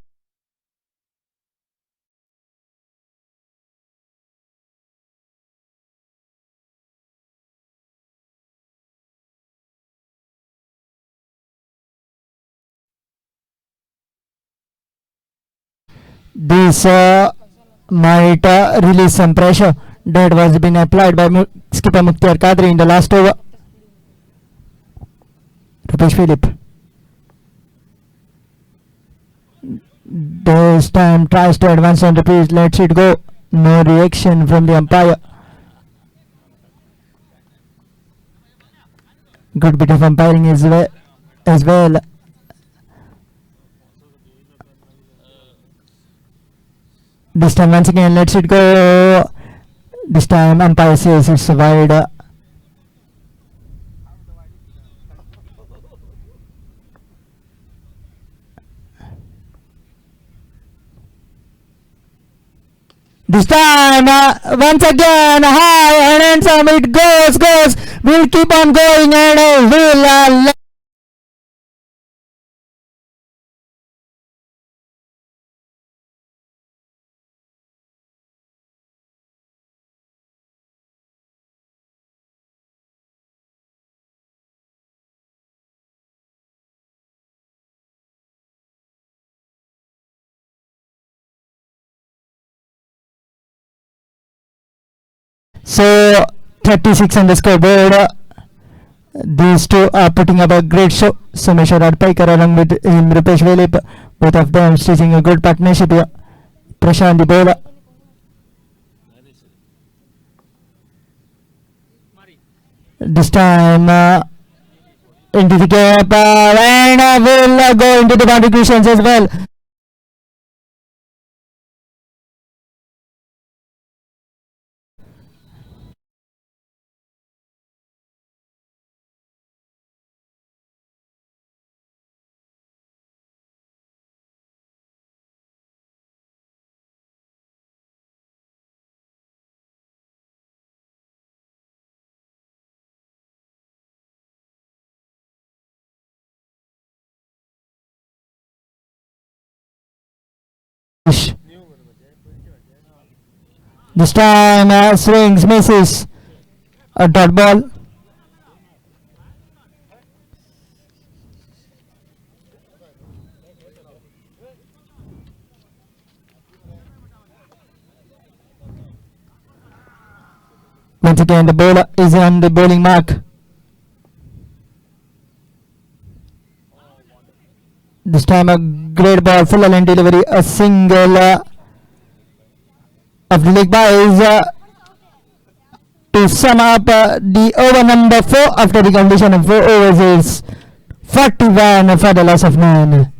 this might release some pressure that was been applied by skipper Mukhtar Kadri in the last over. Rupesh Philip this time tries to advance on the pitch, lets it go, no reaction from the umpire. Good bit of umpiring as well. This time once again lets it go. This time umpire says it's wide. This time once again high and handsome, it goes. We'll keep on going and we'll so 36 on the scoreboard. These two are putting up a great show. Someshwar Arpaikar along with him, Rupesh Philip, both of them stitching a good partnership here. Pressure on the bowler. This time into the gap and will go into the boundary cushions as well. This time swings, misses, a dot ball. Once again, the bowler is on the bowling mark. This time a great ball, full line delivery, a single of the leg byes to sum up the over number 4 after the completion of 4 overs is 41 for the loss of 9.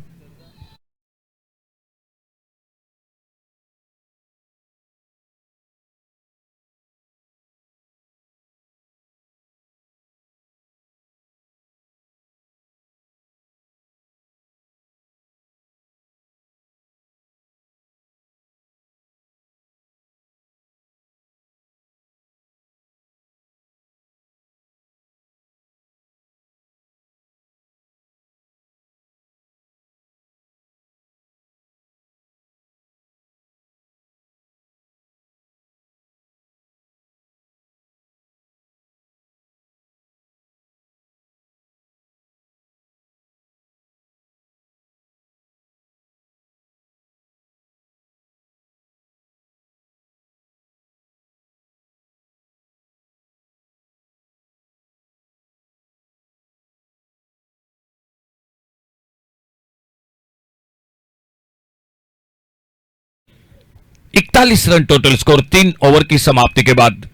इकतालीस run total score 3 over की समाप्ति के बाद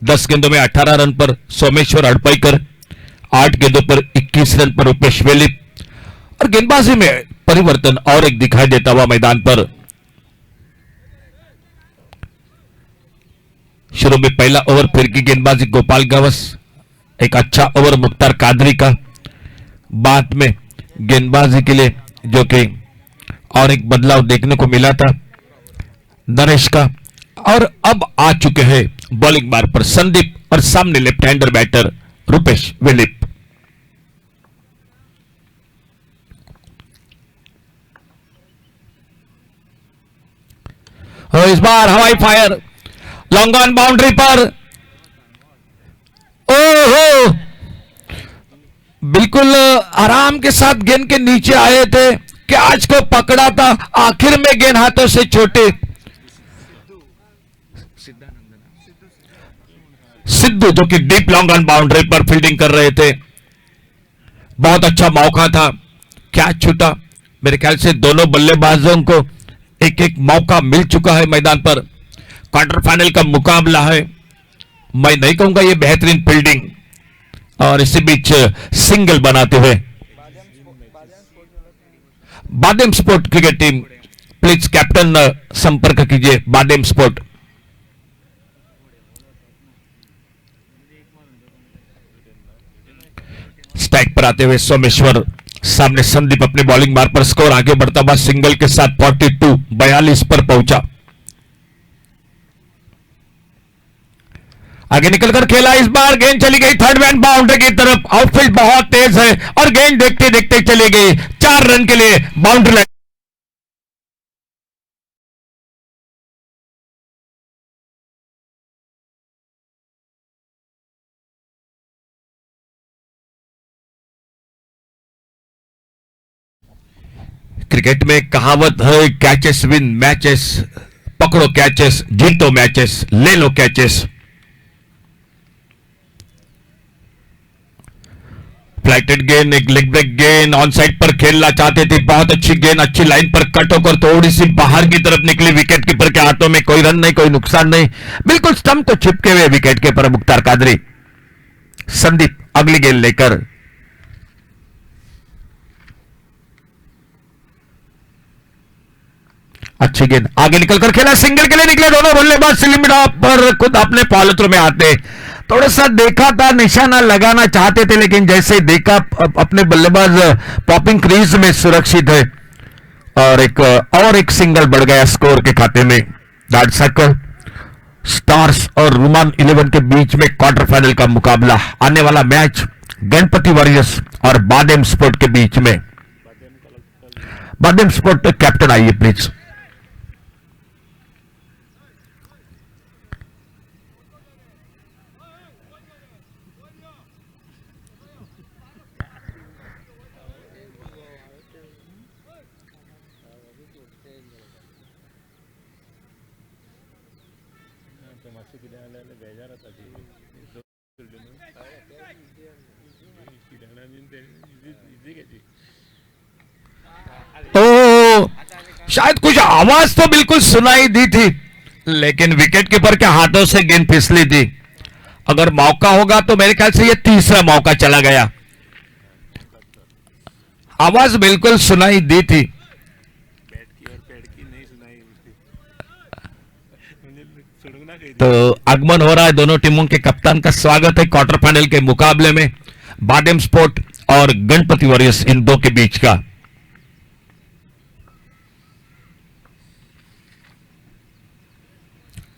10 गेंदों में 18 run पर सोमेश्वर हड़पईकर, 8 गेंदों पर 21 रन पर रूपेश वेलिप और गेंदबाजी में परिवर्तन और एक दिखाई देता हुआ मैदान पर। शुरू में पहला ओवर फिर की गेंदबाजी गोपाल गवस, एक अच्छा ओवर मुख्तार कादरी का, बाद में गेंदबाजी के लिए जो कि और एक बदलाव देखने को मिला था नरेश का, और अब आ चुके हैं बॉलिंग बार पर संदीप और सामने लेफ्ट हैंडर बैटर रूपेश वेलिप। और इस बार हवाई फायर लॉन्ग ऑन बाउंड्री पर, ओहो, बिल्कुल आराम के साथ गेंद के नीचे आए थे, कैच को पकड़ा था, आखिर में गेंद हाथों से छोटे। सिद्धू जो कि डीप लॉन्ग ऑन बाउंड्री पर फील्डिंग कर रहे थे, बहुत अच्छा मौका था, कैच छूटा। मेरे ख्याल से दोनों बल्लेबाजों को एक एक मौका मिल चुका है मैदान पर। क्वार्टर फाइनल का मुकाबला है, मैं नहीं कहूंगा ये बेहतरीन फील्डिंग, और इसी बीच सिंगल बनाते हुए बादेम sport cricket team, please captain संपर्क कीजिए बादेम स्पोर्ट। स्ट्राइक पर आते हुए सोमेश्वर, सामने संदीप अपने बॉलिंग मार पर, स्कोर आगे बढ़ता हुआ सिंगल के साथ 42 पर पहुंचा। आगे निकलकर खेला, इस बार गेंद चली गई थर्ड मैन बाउंड्री की तरफ। आउटफील्ड बहुत तेज है और गेंद देखते देखते चली गई 4 रन के लिए बाउंड्री लाइन। क्रिकेट में कहावत है, कैचेस विन मैचेस, पकड़ो कैचेस, जीतो मैचेस, ले लो कैचेस। फ्लाइटेड गेंद, एक लेग ब्रेक गेंद, ऑन साइड पर खेलना चाहते थे, बहुत अच्छी गेंद, अच्छी लाइन पर कट होकर थोड़ी सी बाहर की तरफ निकली। विकेट कीपर के हाथों में कोई रन नहीं, कोई नुकसान नहीं, बिल्कुल स्टंप को चिपके हुए विकेट कीपर मुख्तार कादरी। संदीप अगली गेंद लेकर, अच्छी गेंद, आगे निकलकर खेला, सिंगल के लिए निकले दोनों बल्लेबाज। स्लिम पर खुद अपने फॉलोथ्रू में आते, थोड़ा सा देखा था, निशाना लगाना चाहते थे, लेकिन जैसे ही देखा अपने बल्लेबाज पॉपिंग क्रीज में सुरक्षित है, और एक सिंगल बढ़ गया स्कोर के खाते में। दैट सर्कल स्टार्स और रुमान 11 के बीच में क्वार्टर फाइनल का मुकाबला, आने वाला मैच गणपति वॉरियर्स और बादेम स्पोर्ट के बीच में। बादेम स्पोर्ट कैप्टन आइए प्लीज। ओ शायद कुछ आवाज तो बिल्कुल सुनाई दी थी, लेकिन विकेट कीपर के हाथों से गेंद फिसली थी। अगर मौका होगा तो मेरे ख्याल से यह तीसरा मौका चला गया। आवाज बिल्कुल सुनाई दी थी। तो आगमन हो रहा है दोनों टीमों के कप्तान का स्वागत है क्वार्टर फाइनल के मुकाबले में बाडेम स्पोर्ट और गणपति वॉरियर्स इन दो के बीच का।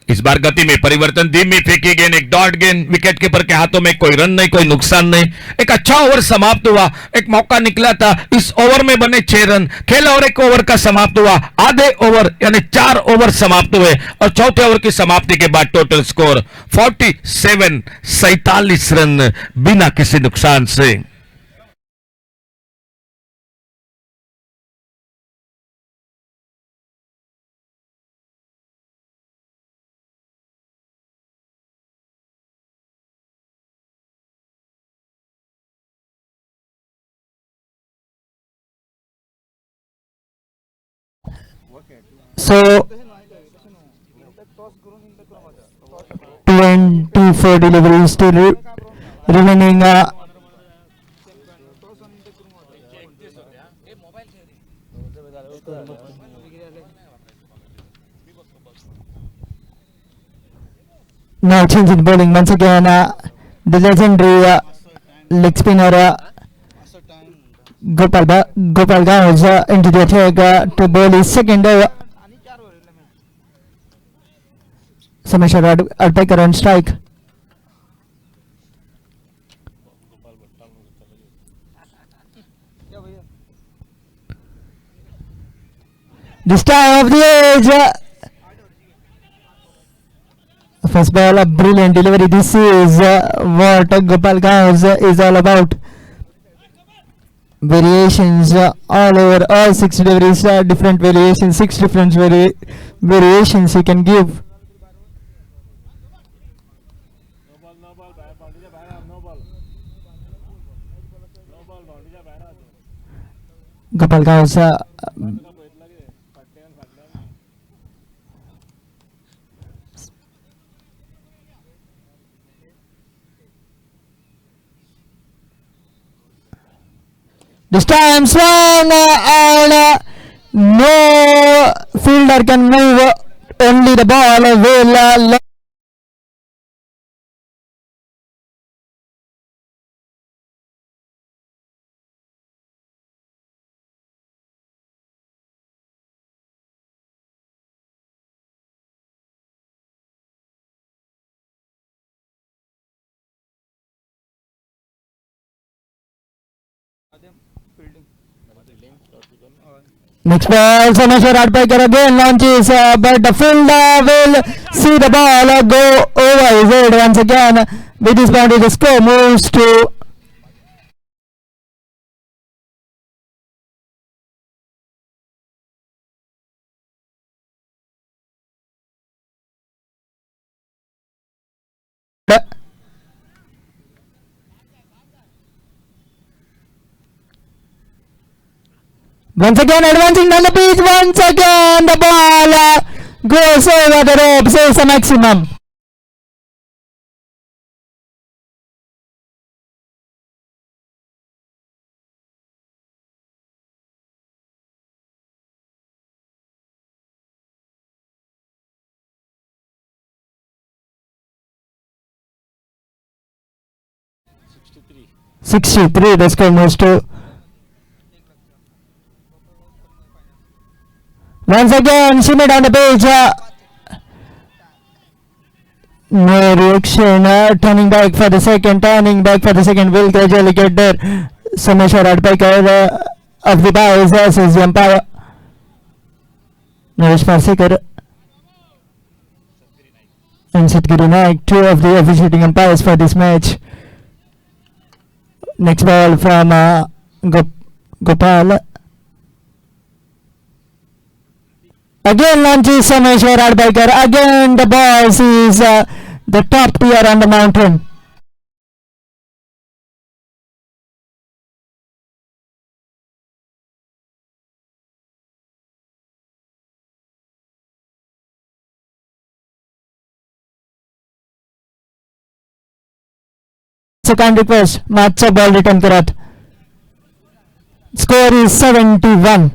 इस बार गति में परिवर्तन, धीमी फेंकी गेंद, एक डॉट गेंद, विकेट कीपर के हाथों में, कोई रन नहीं, कोई नुकसान नहीं। एक अच्छा ओवर समाप्त हुआ, एक मौका निकला था, इस ओवर में बने 6 रन। खेल और एक ओवर का समाप्त हुआ, आधे ओवर यानी 4 ओवर समाप्त हुए और चौथे ओवर की समाप्ति के बाद टोटल स्कोर 47 रन बिना किसी नुकसान से। So 24 deliveries still remaining. Now changing bowling once again. The legendary leg spinner Gopal Gauj into the attack to bowl his second over. Sameshwar Adpaikar on strike. This time of the age. First ball, a brilliant delivery. This is what Gopal Gauj is all about. Variations all over, all 6 deliveries, different variations, 6 different variations he can give. Gopal Gauj this time swung and no fielder can move, only the ball will next ball. Sameshwar Adpaikar again launches, but the fielder will see the ball go over his head once again. With this boundary, the score moves to once again advancing down the pitch. Once again the ball goes over the ropes. Is a maximum. Sixty-three. The score moves to. Once again, shimmy down the page. No reaction. Turning back for the second. Will gradually get there. Sameshwar Adpaikar of the boys says the umpire. Naresh Parsekar and Satguru Naik, 2 of the officiating umpires for this match. Next ball from Gopal. Again launches Sameshwar Adpaikar. Again the ball is the top tier on the mountain. Second request, मागचा ball return करत. Score is 71.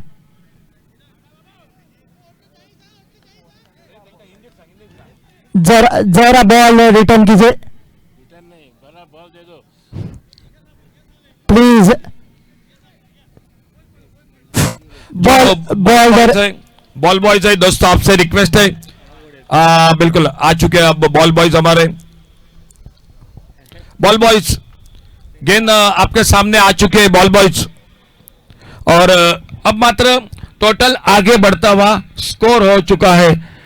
जरा ball return कीजिए please. Ball boys है दोस्तों, आपसे request है. बिल्कुल आ चुके हैं अब बॉल बॉयज हमारे. बॉल बॉयज गेंद आपके सामने आ चुके हैं बॉल बॉयज. और अब मात्र टोटल आगे बढ़ता हुआ स्कोर हो चुका है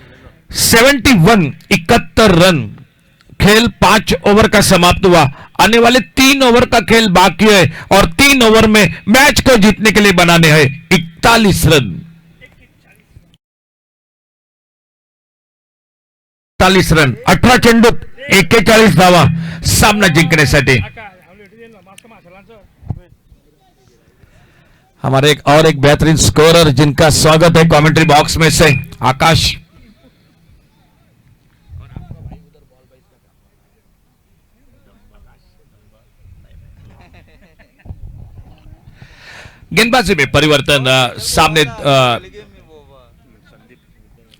71, 71 रन. खेल 5 ओवर का समाप्त हुआ. आने वाले 3 ओवर का खेल बाकी है और 3 ओवर में मैच को जीतने के लिए बनाने हैं 41 रन. 41 रन, 18 चेंडू, 41 धावा सामना जिंकण्यासाठी. हमारे एक बेहतरीन स्कोरर जिनका स्वागत है कमेंट्री बॉक्स में से, आकाश. गेंदबाजी में परिवर्तन. सामने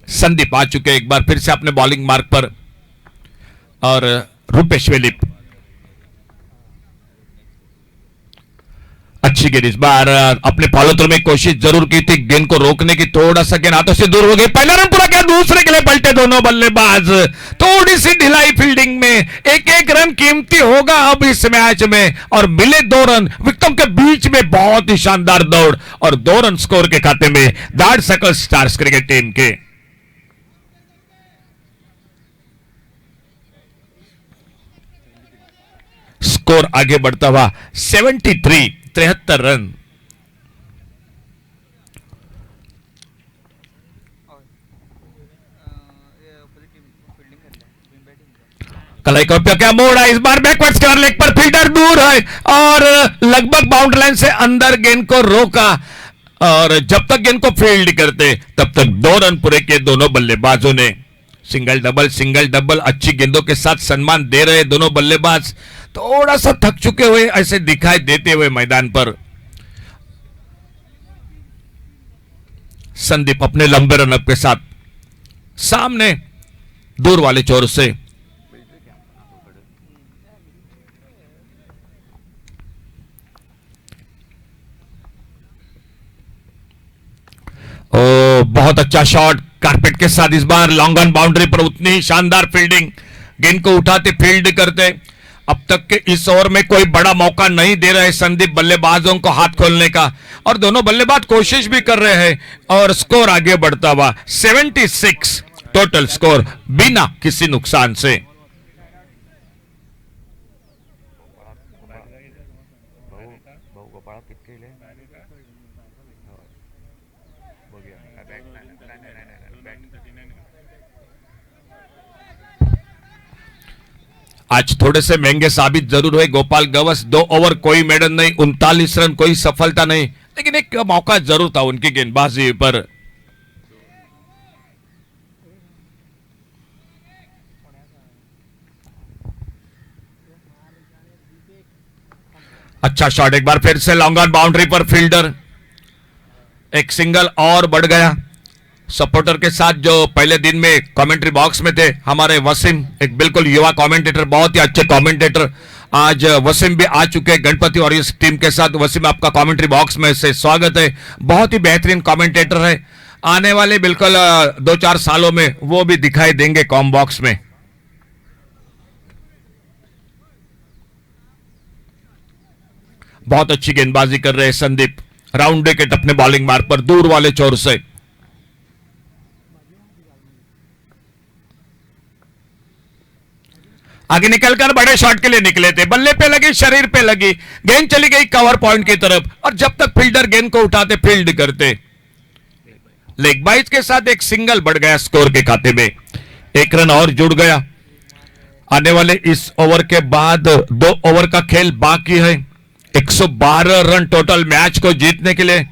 संदीप आ चुके एक बार फिर से अपने बॉलिंग मार्क पर. और रूपेश वेलिप अच्छी गेंद. इस बार अपने फॉलो थ्रू में कोशिश जरूर की थी गेंद को रोकने की. थोड़ा सा गेंद हाथों से दूर हो गई. पहला रन पूरा किया. दूसरे के लिए पलटे दोनों बल्लेबाज. थोड़ी सी ढिलाई फील्डिंग में. एक रन कीमती होगा अब इस मैच में. और मिले 2 रन विकेटों के बीच में. बहुत ही शानदार दौड़ और 2 रन स्कोर के खाते में दाड़ सकल स्टार्स क्रिकेट टीम के. स्कोर आगे बढ़ता हुआ 73, 73 रन. कलाई का क्या मोड़ है. इस बार बैकवर्ड स्क्वायर लेग पर फील्डर दूर है और लगभग बाउंड्री लाइन से अंदर गेंद को रोका. और जब तक गेंद को फील्ड करते तब तक 2 रन पूरे किए दोनों बल्लेबाजों ने. सिंगल डबल अच्छी गेंदों के साथ सम्मान दे रहे दोनों बल्लेबाज. थोड़ा सा थक चुके हुए ऐसे दिखाई देते हुए मैदान पर. संदीप अपने लंबे रनअप के साथ सामने दूर वाले छोर से. ओ बहुत अच्छा शॉट कारपेट के साथ. इस बार लॉन्ग ऑन बाउंड्री पर उतनी ही शानदार फील्डिंग. गेंद को उठाते फील्ड करते. अब तक के इस ओवर में कोई बड़ा मौका नहीं दे रहे संदीप बल्लेबाजों को हाथ खोलने का. और दोनों बल्लेबाज कोशिश भी कर रहे हैं. और स्कोर आगे बढ़ता हुआ 76 टोटल स्कोर बिना किसी नुकसान से. आज थोड़े से महंगे साबित जरूर हुए गोपाल गवस. 2 ओवर कोई मेडल नहीं, 39 रन कोई सफलता नहीं. लेकिन एक मौका जरूर था उनकी गेंदबाजी पर. अच्छा शॉट. एक बार फिर से लॉन्ग ऑन बाउंड्री पर फील्डर. एक सिंगल और बढ़ गया. सपोर्टर के साथ जो पहले दिन में कमेंट्री बॉक्स में थे हमारे वसीम, एक बिल्कुल युवा कमेंटेटर, बहुत ही अच्छे कमेंटेटर. आज वसीम भी आ चुके हैं गणपति और इस टीम के साथ. वसीम आपका कमेंट्री बॉक्स में से स्वागत है. बहुत ही बेहतरीन कमेंटेटर है. आने वाले बिल्कुल 2-4 सालों में वो भी दिखाई देंगे कॉम बॉक्स में. बहुत अच्छी गेंदबाजी कर रहे हैं संदीप. राउंड विकेट अपने बॉलिंग मार्क पर दूर वाले छोर से. आगे निकलकर बड़े शॉट के लिए निकले थे. बल्ले पे लगी, शरीर पे लगी, गेंद चली गई कवर पॉइंट की तरफ. और जब तक फील्डर गेंद को उठाते फील्ड करते. लेग बाइज के साथ एक सिंगल बढ़ गया स्कोर के खाते में. 1 रन और जुड़ गया. आने वाले इस ओवर के बाद 2 ओवर का खेल बाकी है। 112 रन टोटल मैच को जीतने के लिए।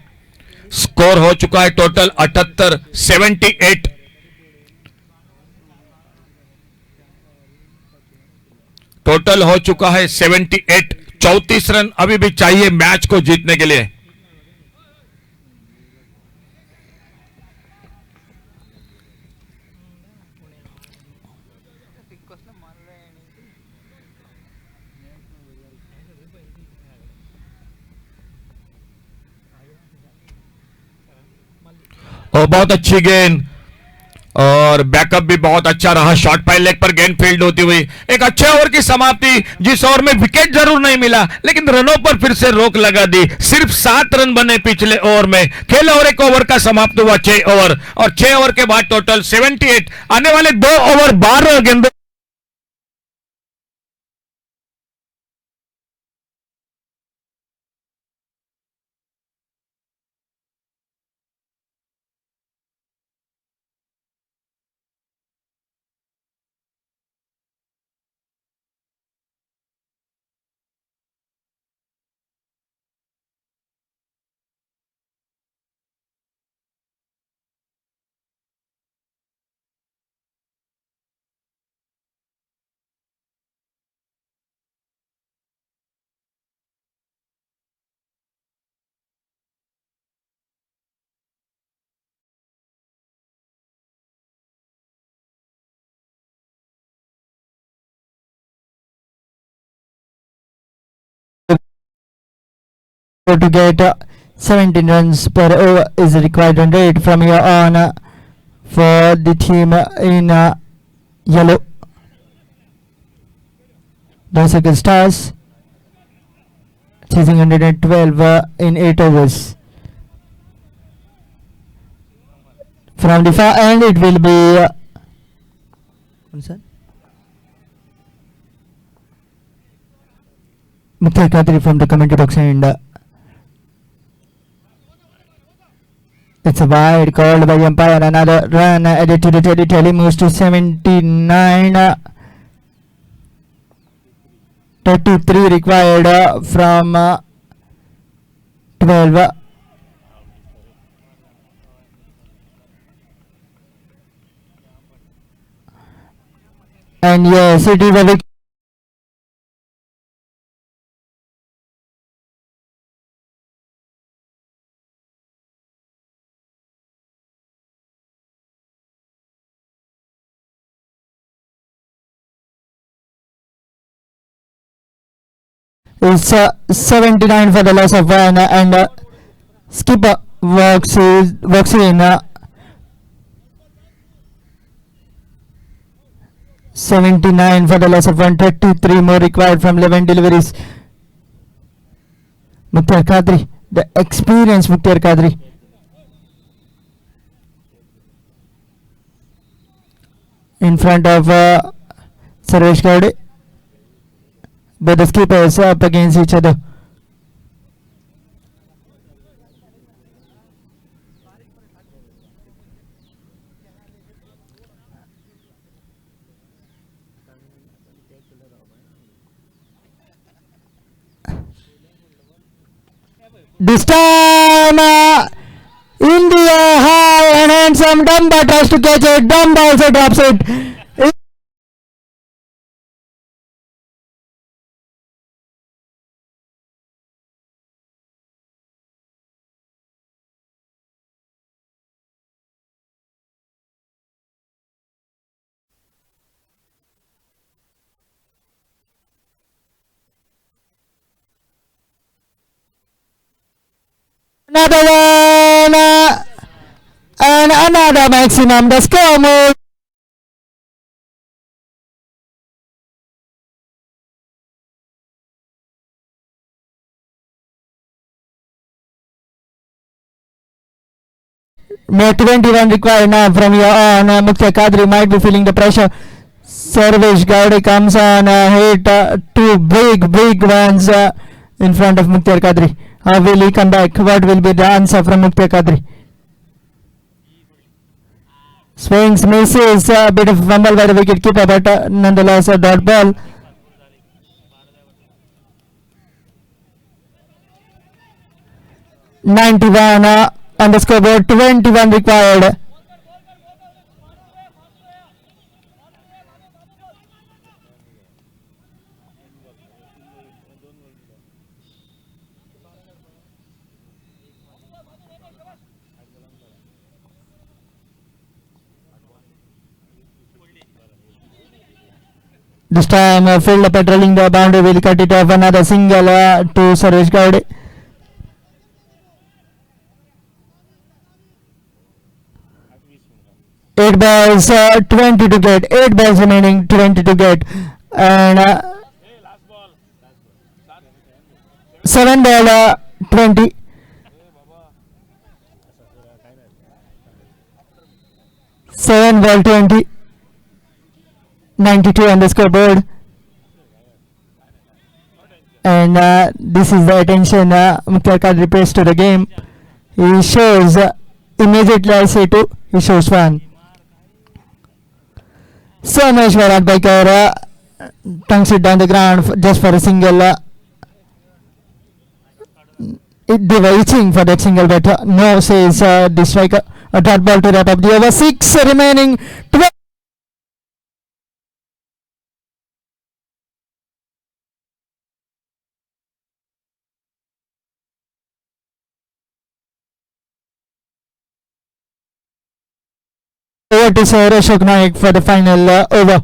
स्कोर हो चुका है टोटल 78, 78। टोटल हो चुका है 78। 34 रन अभी भी चाहिए मैच को जीतने के लिए। और बहुत अच्छी गेंद और बैकअप भी बहुत अच्छा रहा। शॉर्ट पाई लेग पर गेंद फील्ड होती हुई एक अच्छे ओवर की समाप्ति, जिस ओवर में विकेट जरूर नहीं मिला लेकिन रनों पर फिर से रोक लगा दी। सिर्फ 7 रन बने पिछले ओवर में। खेल और 1 ओवर का समाप्त हुआ 6 ओवर और 6 ओवर के बाद टोटल 78। आने वाले 2 ओवर 12 गेंदों। to get 17 runs per over is required run rate from here on for the team in yellow. The second stars chasing 112 in 8 overs. From the far end it will be Mukhtar Kadri from the commentary box and it's a wide called by umpire. Another run added to the tally. Tally moves to 79. 33 required from 12. And yes, it is a wicket. It's 79 for the loss of 1 and skipper walks in 79 for the loss of 133 more required from 11 deliveries. Mukhtar Kadri, the experienced Mukhtar Kadri. In front of Sarvesh Gowde. But the skippers up against each other. This time India high and handsome. Dumba tries to catch it. Dumba also drops it. Another one and another maximum. The score move. More 21 required now from here on. Mukhtar Kadri might be feeling the pressure. Sarvesh Gowde comes on, hit 2 big ones in front of Mukhtar Kadri. How will he come back? What will be the answer from Mukhtar Kadri? Swings misses, a bit of fumble by the wicket keeper, but nonetheless a dot ball. '91 on the scoreboard, 21 required. This time fielder patrolling the boundary will cut it off, another single to Suresh Gowde. Eight balls, 20 to get. 8 balls remaining, 20 to get, and 7 ball, 20. 7 ball, 20. 92 on the scoreboard, and this is the attention Mukhtar Qadri pays to the game. He shows immediately, I say two, he shows one. Someshwar Adbaikar tongues it down the ground just for a single. They were itching for that single, but no, says the striker. A dot ball to wrap up the over. 6 remaining. 12. Over to Sir Ashok Naik for the final over.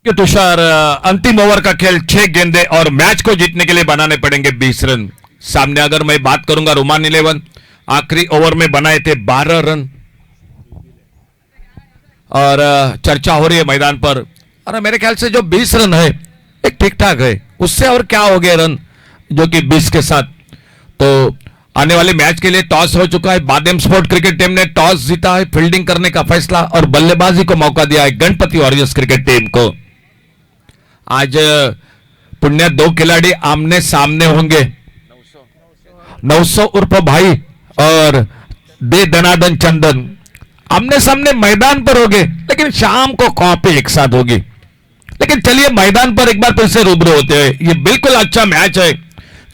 कि तुषार अंतिम over का खेल 6 गेंदे और match को जीतने के लिए बनाने पड़ेंगे 20 रन। सामने अगर मैं बात करूंगा रोमान 11 आखिरी ओवर में बनाए थे 12 रन और चर्चा हो रही है मैदान पर। और मेरे ख्याल से जो 20 रन है एक ठीक ठाक है, उससे और क्या हो गए रन जो कि 20 के साथ। तो आने वाले मैच के लिए टॉस हो चुका है। बादेम स्पोर्ट क्रिकेट टीम ने टॉस जीता है, फील्डिंग करने का फैसला और बल्लेबाजी को मौका दिया है गणपति वॉरियर्स क्रिकेट टीम को। आज पुण्य 2 खिलाड़ी आमने सामने होंगे, 900 उर्फ भाई और दे दनादन चंदन आमने सामने मैदान पर होंगे, लेकिन शाम को कॉपी एक साथ होगी। लेकिन चलिए मैदान पर एक बार फिर से रूबरू होते हैं। ये बिल्कुल अच्छा मैच है,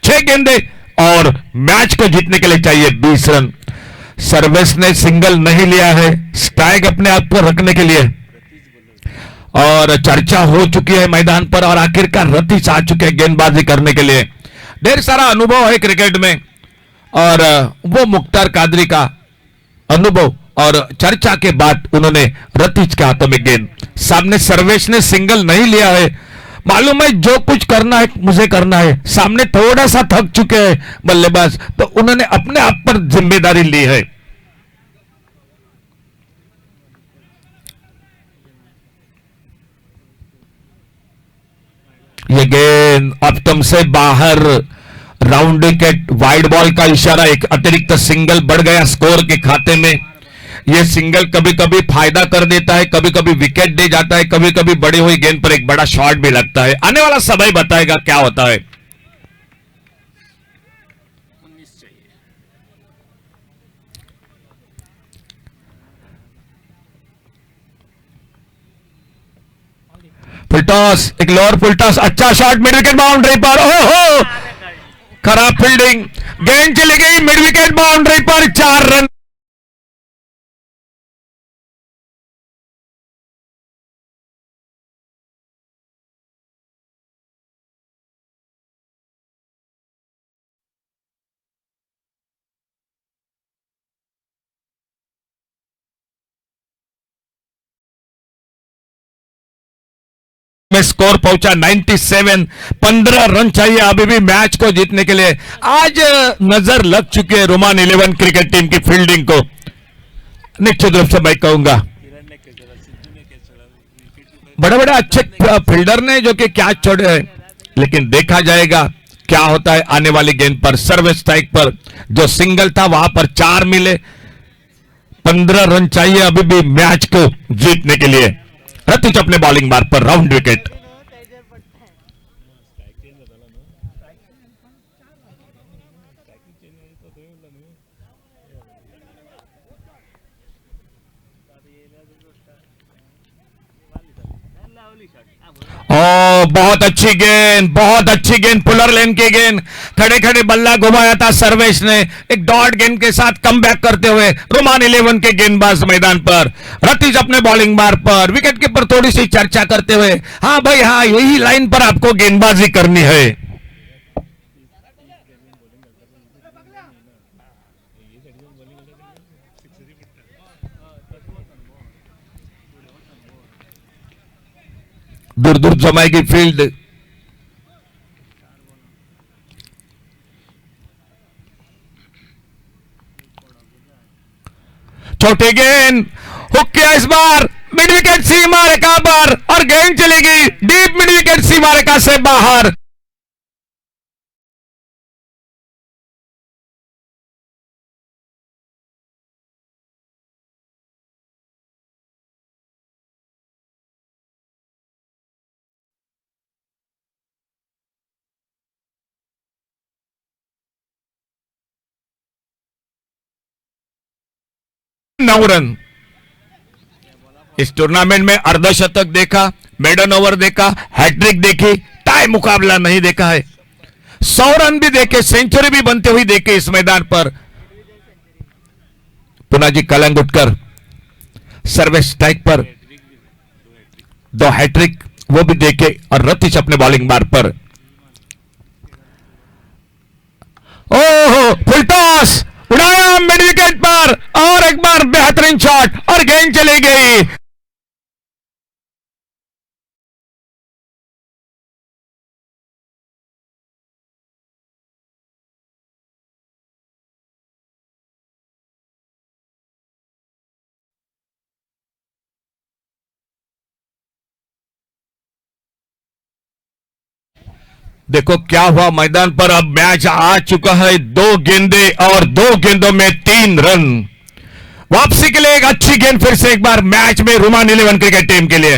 6 गेंदे और मैच को जीतने के लिए चाहिए 20 रन। सर्विस ने सिंगल नहीं लिया है स्ट्राइक अपने आप पर रखने के लिए, और चर्चा हो चुकी है मैदान पर और आखिरकार रतीश आ चुके हैं गेंदबाजी करने के लिए। ढेर सारा अनुभव है क्रिकेट में और वो मुख्तार कादरी का अनुभव और चर्चा के बाद उन्होंने रतीश के हाथों में गेंद। सामने सर्वेश ने सिंगल नहीं लिया है, मालूम है जो कुछ करना है मुझे करना है। सामने थोड़ा सा थक चुके हैं बल्लेबाज, तो उन्होंने अपने आप पर जिम्मेदारी ली है। ये गेंद अब तुमसे बाहर, राउंड विकेट, वाइड बॉल का इशारा, एक अतिरिक्त सिंगल बढ़ गया स्कोर के खाते में। यह सिंगल कभी कभी फायदा कर देता है, कभी कभी विकेट दे जाता है, कभी कभी बड़ी हुई गेंद पर एक बड़ा शॉट भी लगता है। आने वाला समय बताएगा क्या होता है। फुल टॉस, एक लोअर फुल टॉस, अच्छा शॉट मिड विकेट बाउंड्री पर। ओहो, खराब फील्डिंग, गेंद चली गई मिड विकेट बाउंड्री पर, 4 रन। में स्कोर पहुंचा 97, 15 रन चाहिए अभी भी मैच को जीतने के लिए। आज नजर लग चुकी है रोमान 11 क्रिकेट टीम की फील्डिंग को। निश्चित रूप से मैं कहूंगा बड़े बड़े अच्छे फील्डर ने जो कि कैच छोड़े हैं, लेकिन देखा जाएगा क्या होता है आने वाली गेंद पर। सर्व स्ट्राइक पर जो सिंगल था वहां पर 4 मिले, 15 रन चाहिए अभी भी मैच को जीतने के लिए। रतीश अपने बॉलिंग मार्ग पर राउंड विकेट। ओ बहुत अच्छी गेंद, बहुत अच्छी गेंद, पुलर लेन की गेंद। खड़े खड़े बल्ला घुमाया था सर्वेश ने, एक डॉट गेंद के साथ कम बैक करते हुए रोमान 11 के गेंदबाज मैदान पर। रतीश अपने बॉलिंग मार्ग पर विकेट के पर थोड़ी सी चर्चा करते हुए, हाँ भाई हाँ, यही लाइन पर आपको गेंदबाजी करनी है। दूर दूर जमाएगी फील्ड। छोटी गेंद हुक किया इस बार, मिड विकेट सीमा रेखा पर और गेंद चलेगी डीप मिड विकेट सीमा रेखा से बाहर। नौ रन इस टूर्नामेंट में अर्धशतक देखा, मेडन ओवर देखा, हैट्रिक देखी, टाई मुकाबला नहीं देखा है। 100 रन भी देखे, सेंचुरी भी बनते हुई देखे इस मैदान पर। पुनाजी कलंगुटकर सर्विस स्ट्राइक पर 2 हैट्रिक वो भी देखे और रतीश अपने बॉलिंग मार्ग पर। ओहो फुल टॉस उड़ाया मिड विकेट पर और एक बार बेहतरीन शॉट और गेंद चली गई। देखो क्या हुआ मैदान पर। अब मैच आ चुका है 2 गेंदे और 2 गेंदों में 3 रन। वापसी के लिए एक अच्छी गेंद फिर से एक बार मैच में रोमान 11 क्रिकेट टीम के लिए।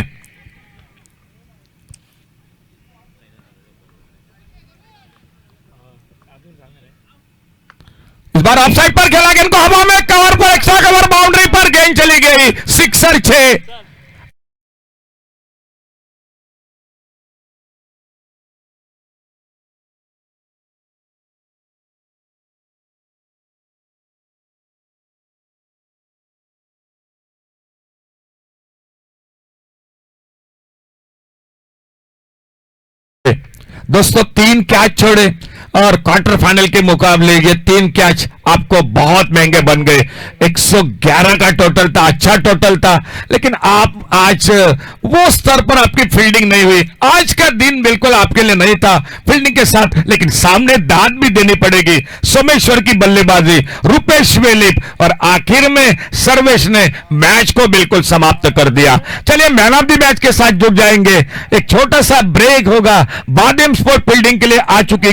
इस बार ऑफसाइड पर खेला गेंद को हवा में, कवर पर एक्स्ट्रा कवर बाउंड्री पर गेंद चली गई, सिक्सर 6। दोस्तों 3 कैच छोड़े और क्वार्टर फाइनल के मुकाबले ये 3 कैच आपको बहुत महंगे बन गए। 111 का टोटल था, अच्छा टोटल था, लेकिन आप आज वो स्तर पर आपकी फील्डिंग नहीं हुई। आज का दिन बिल्कुल आपके लिए नहीं था फील्डिंग के साथ, लेकिन सामने दाद भी देनी पड़ेगी। सोमेश्वर की बल्लेबाजी, रुपेश वेलिप और आखिर में सर्वेश ने मैच को बिल्कुल समाप्त कर दिया। चलिए मैन ऑफ द मैच के साथ जुड़ जाएंगे, एक छोटा सा ब्रेक होगा। बादेम स्पोर्ट फील्डिंग के लिए आ चुकी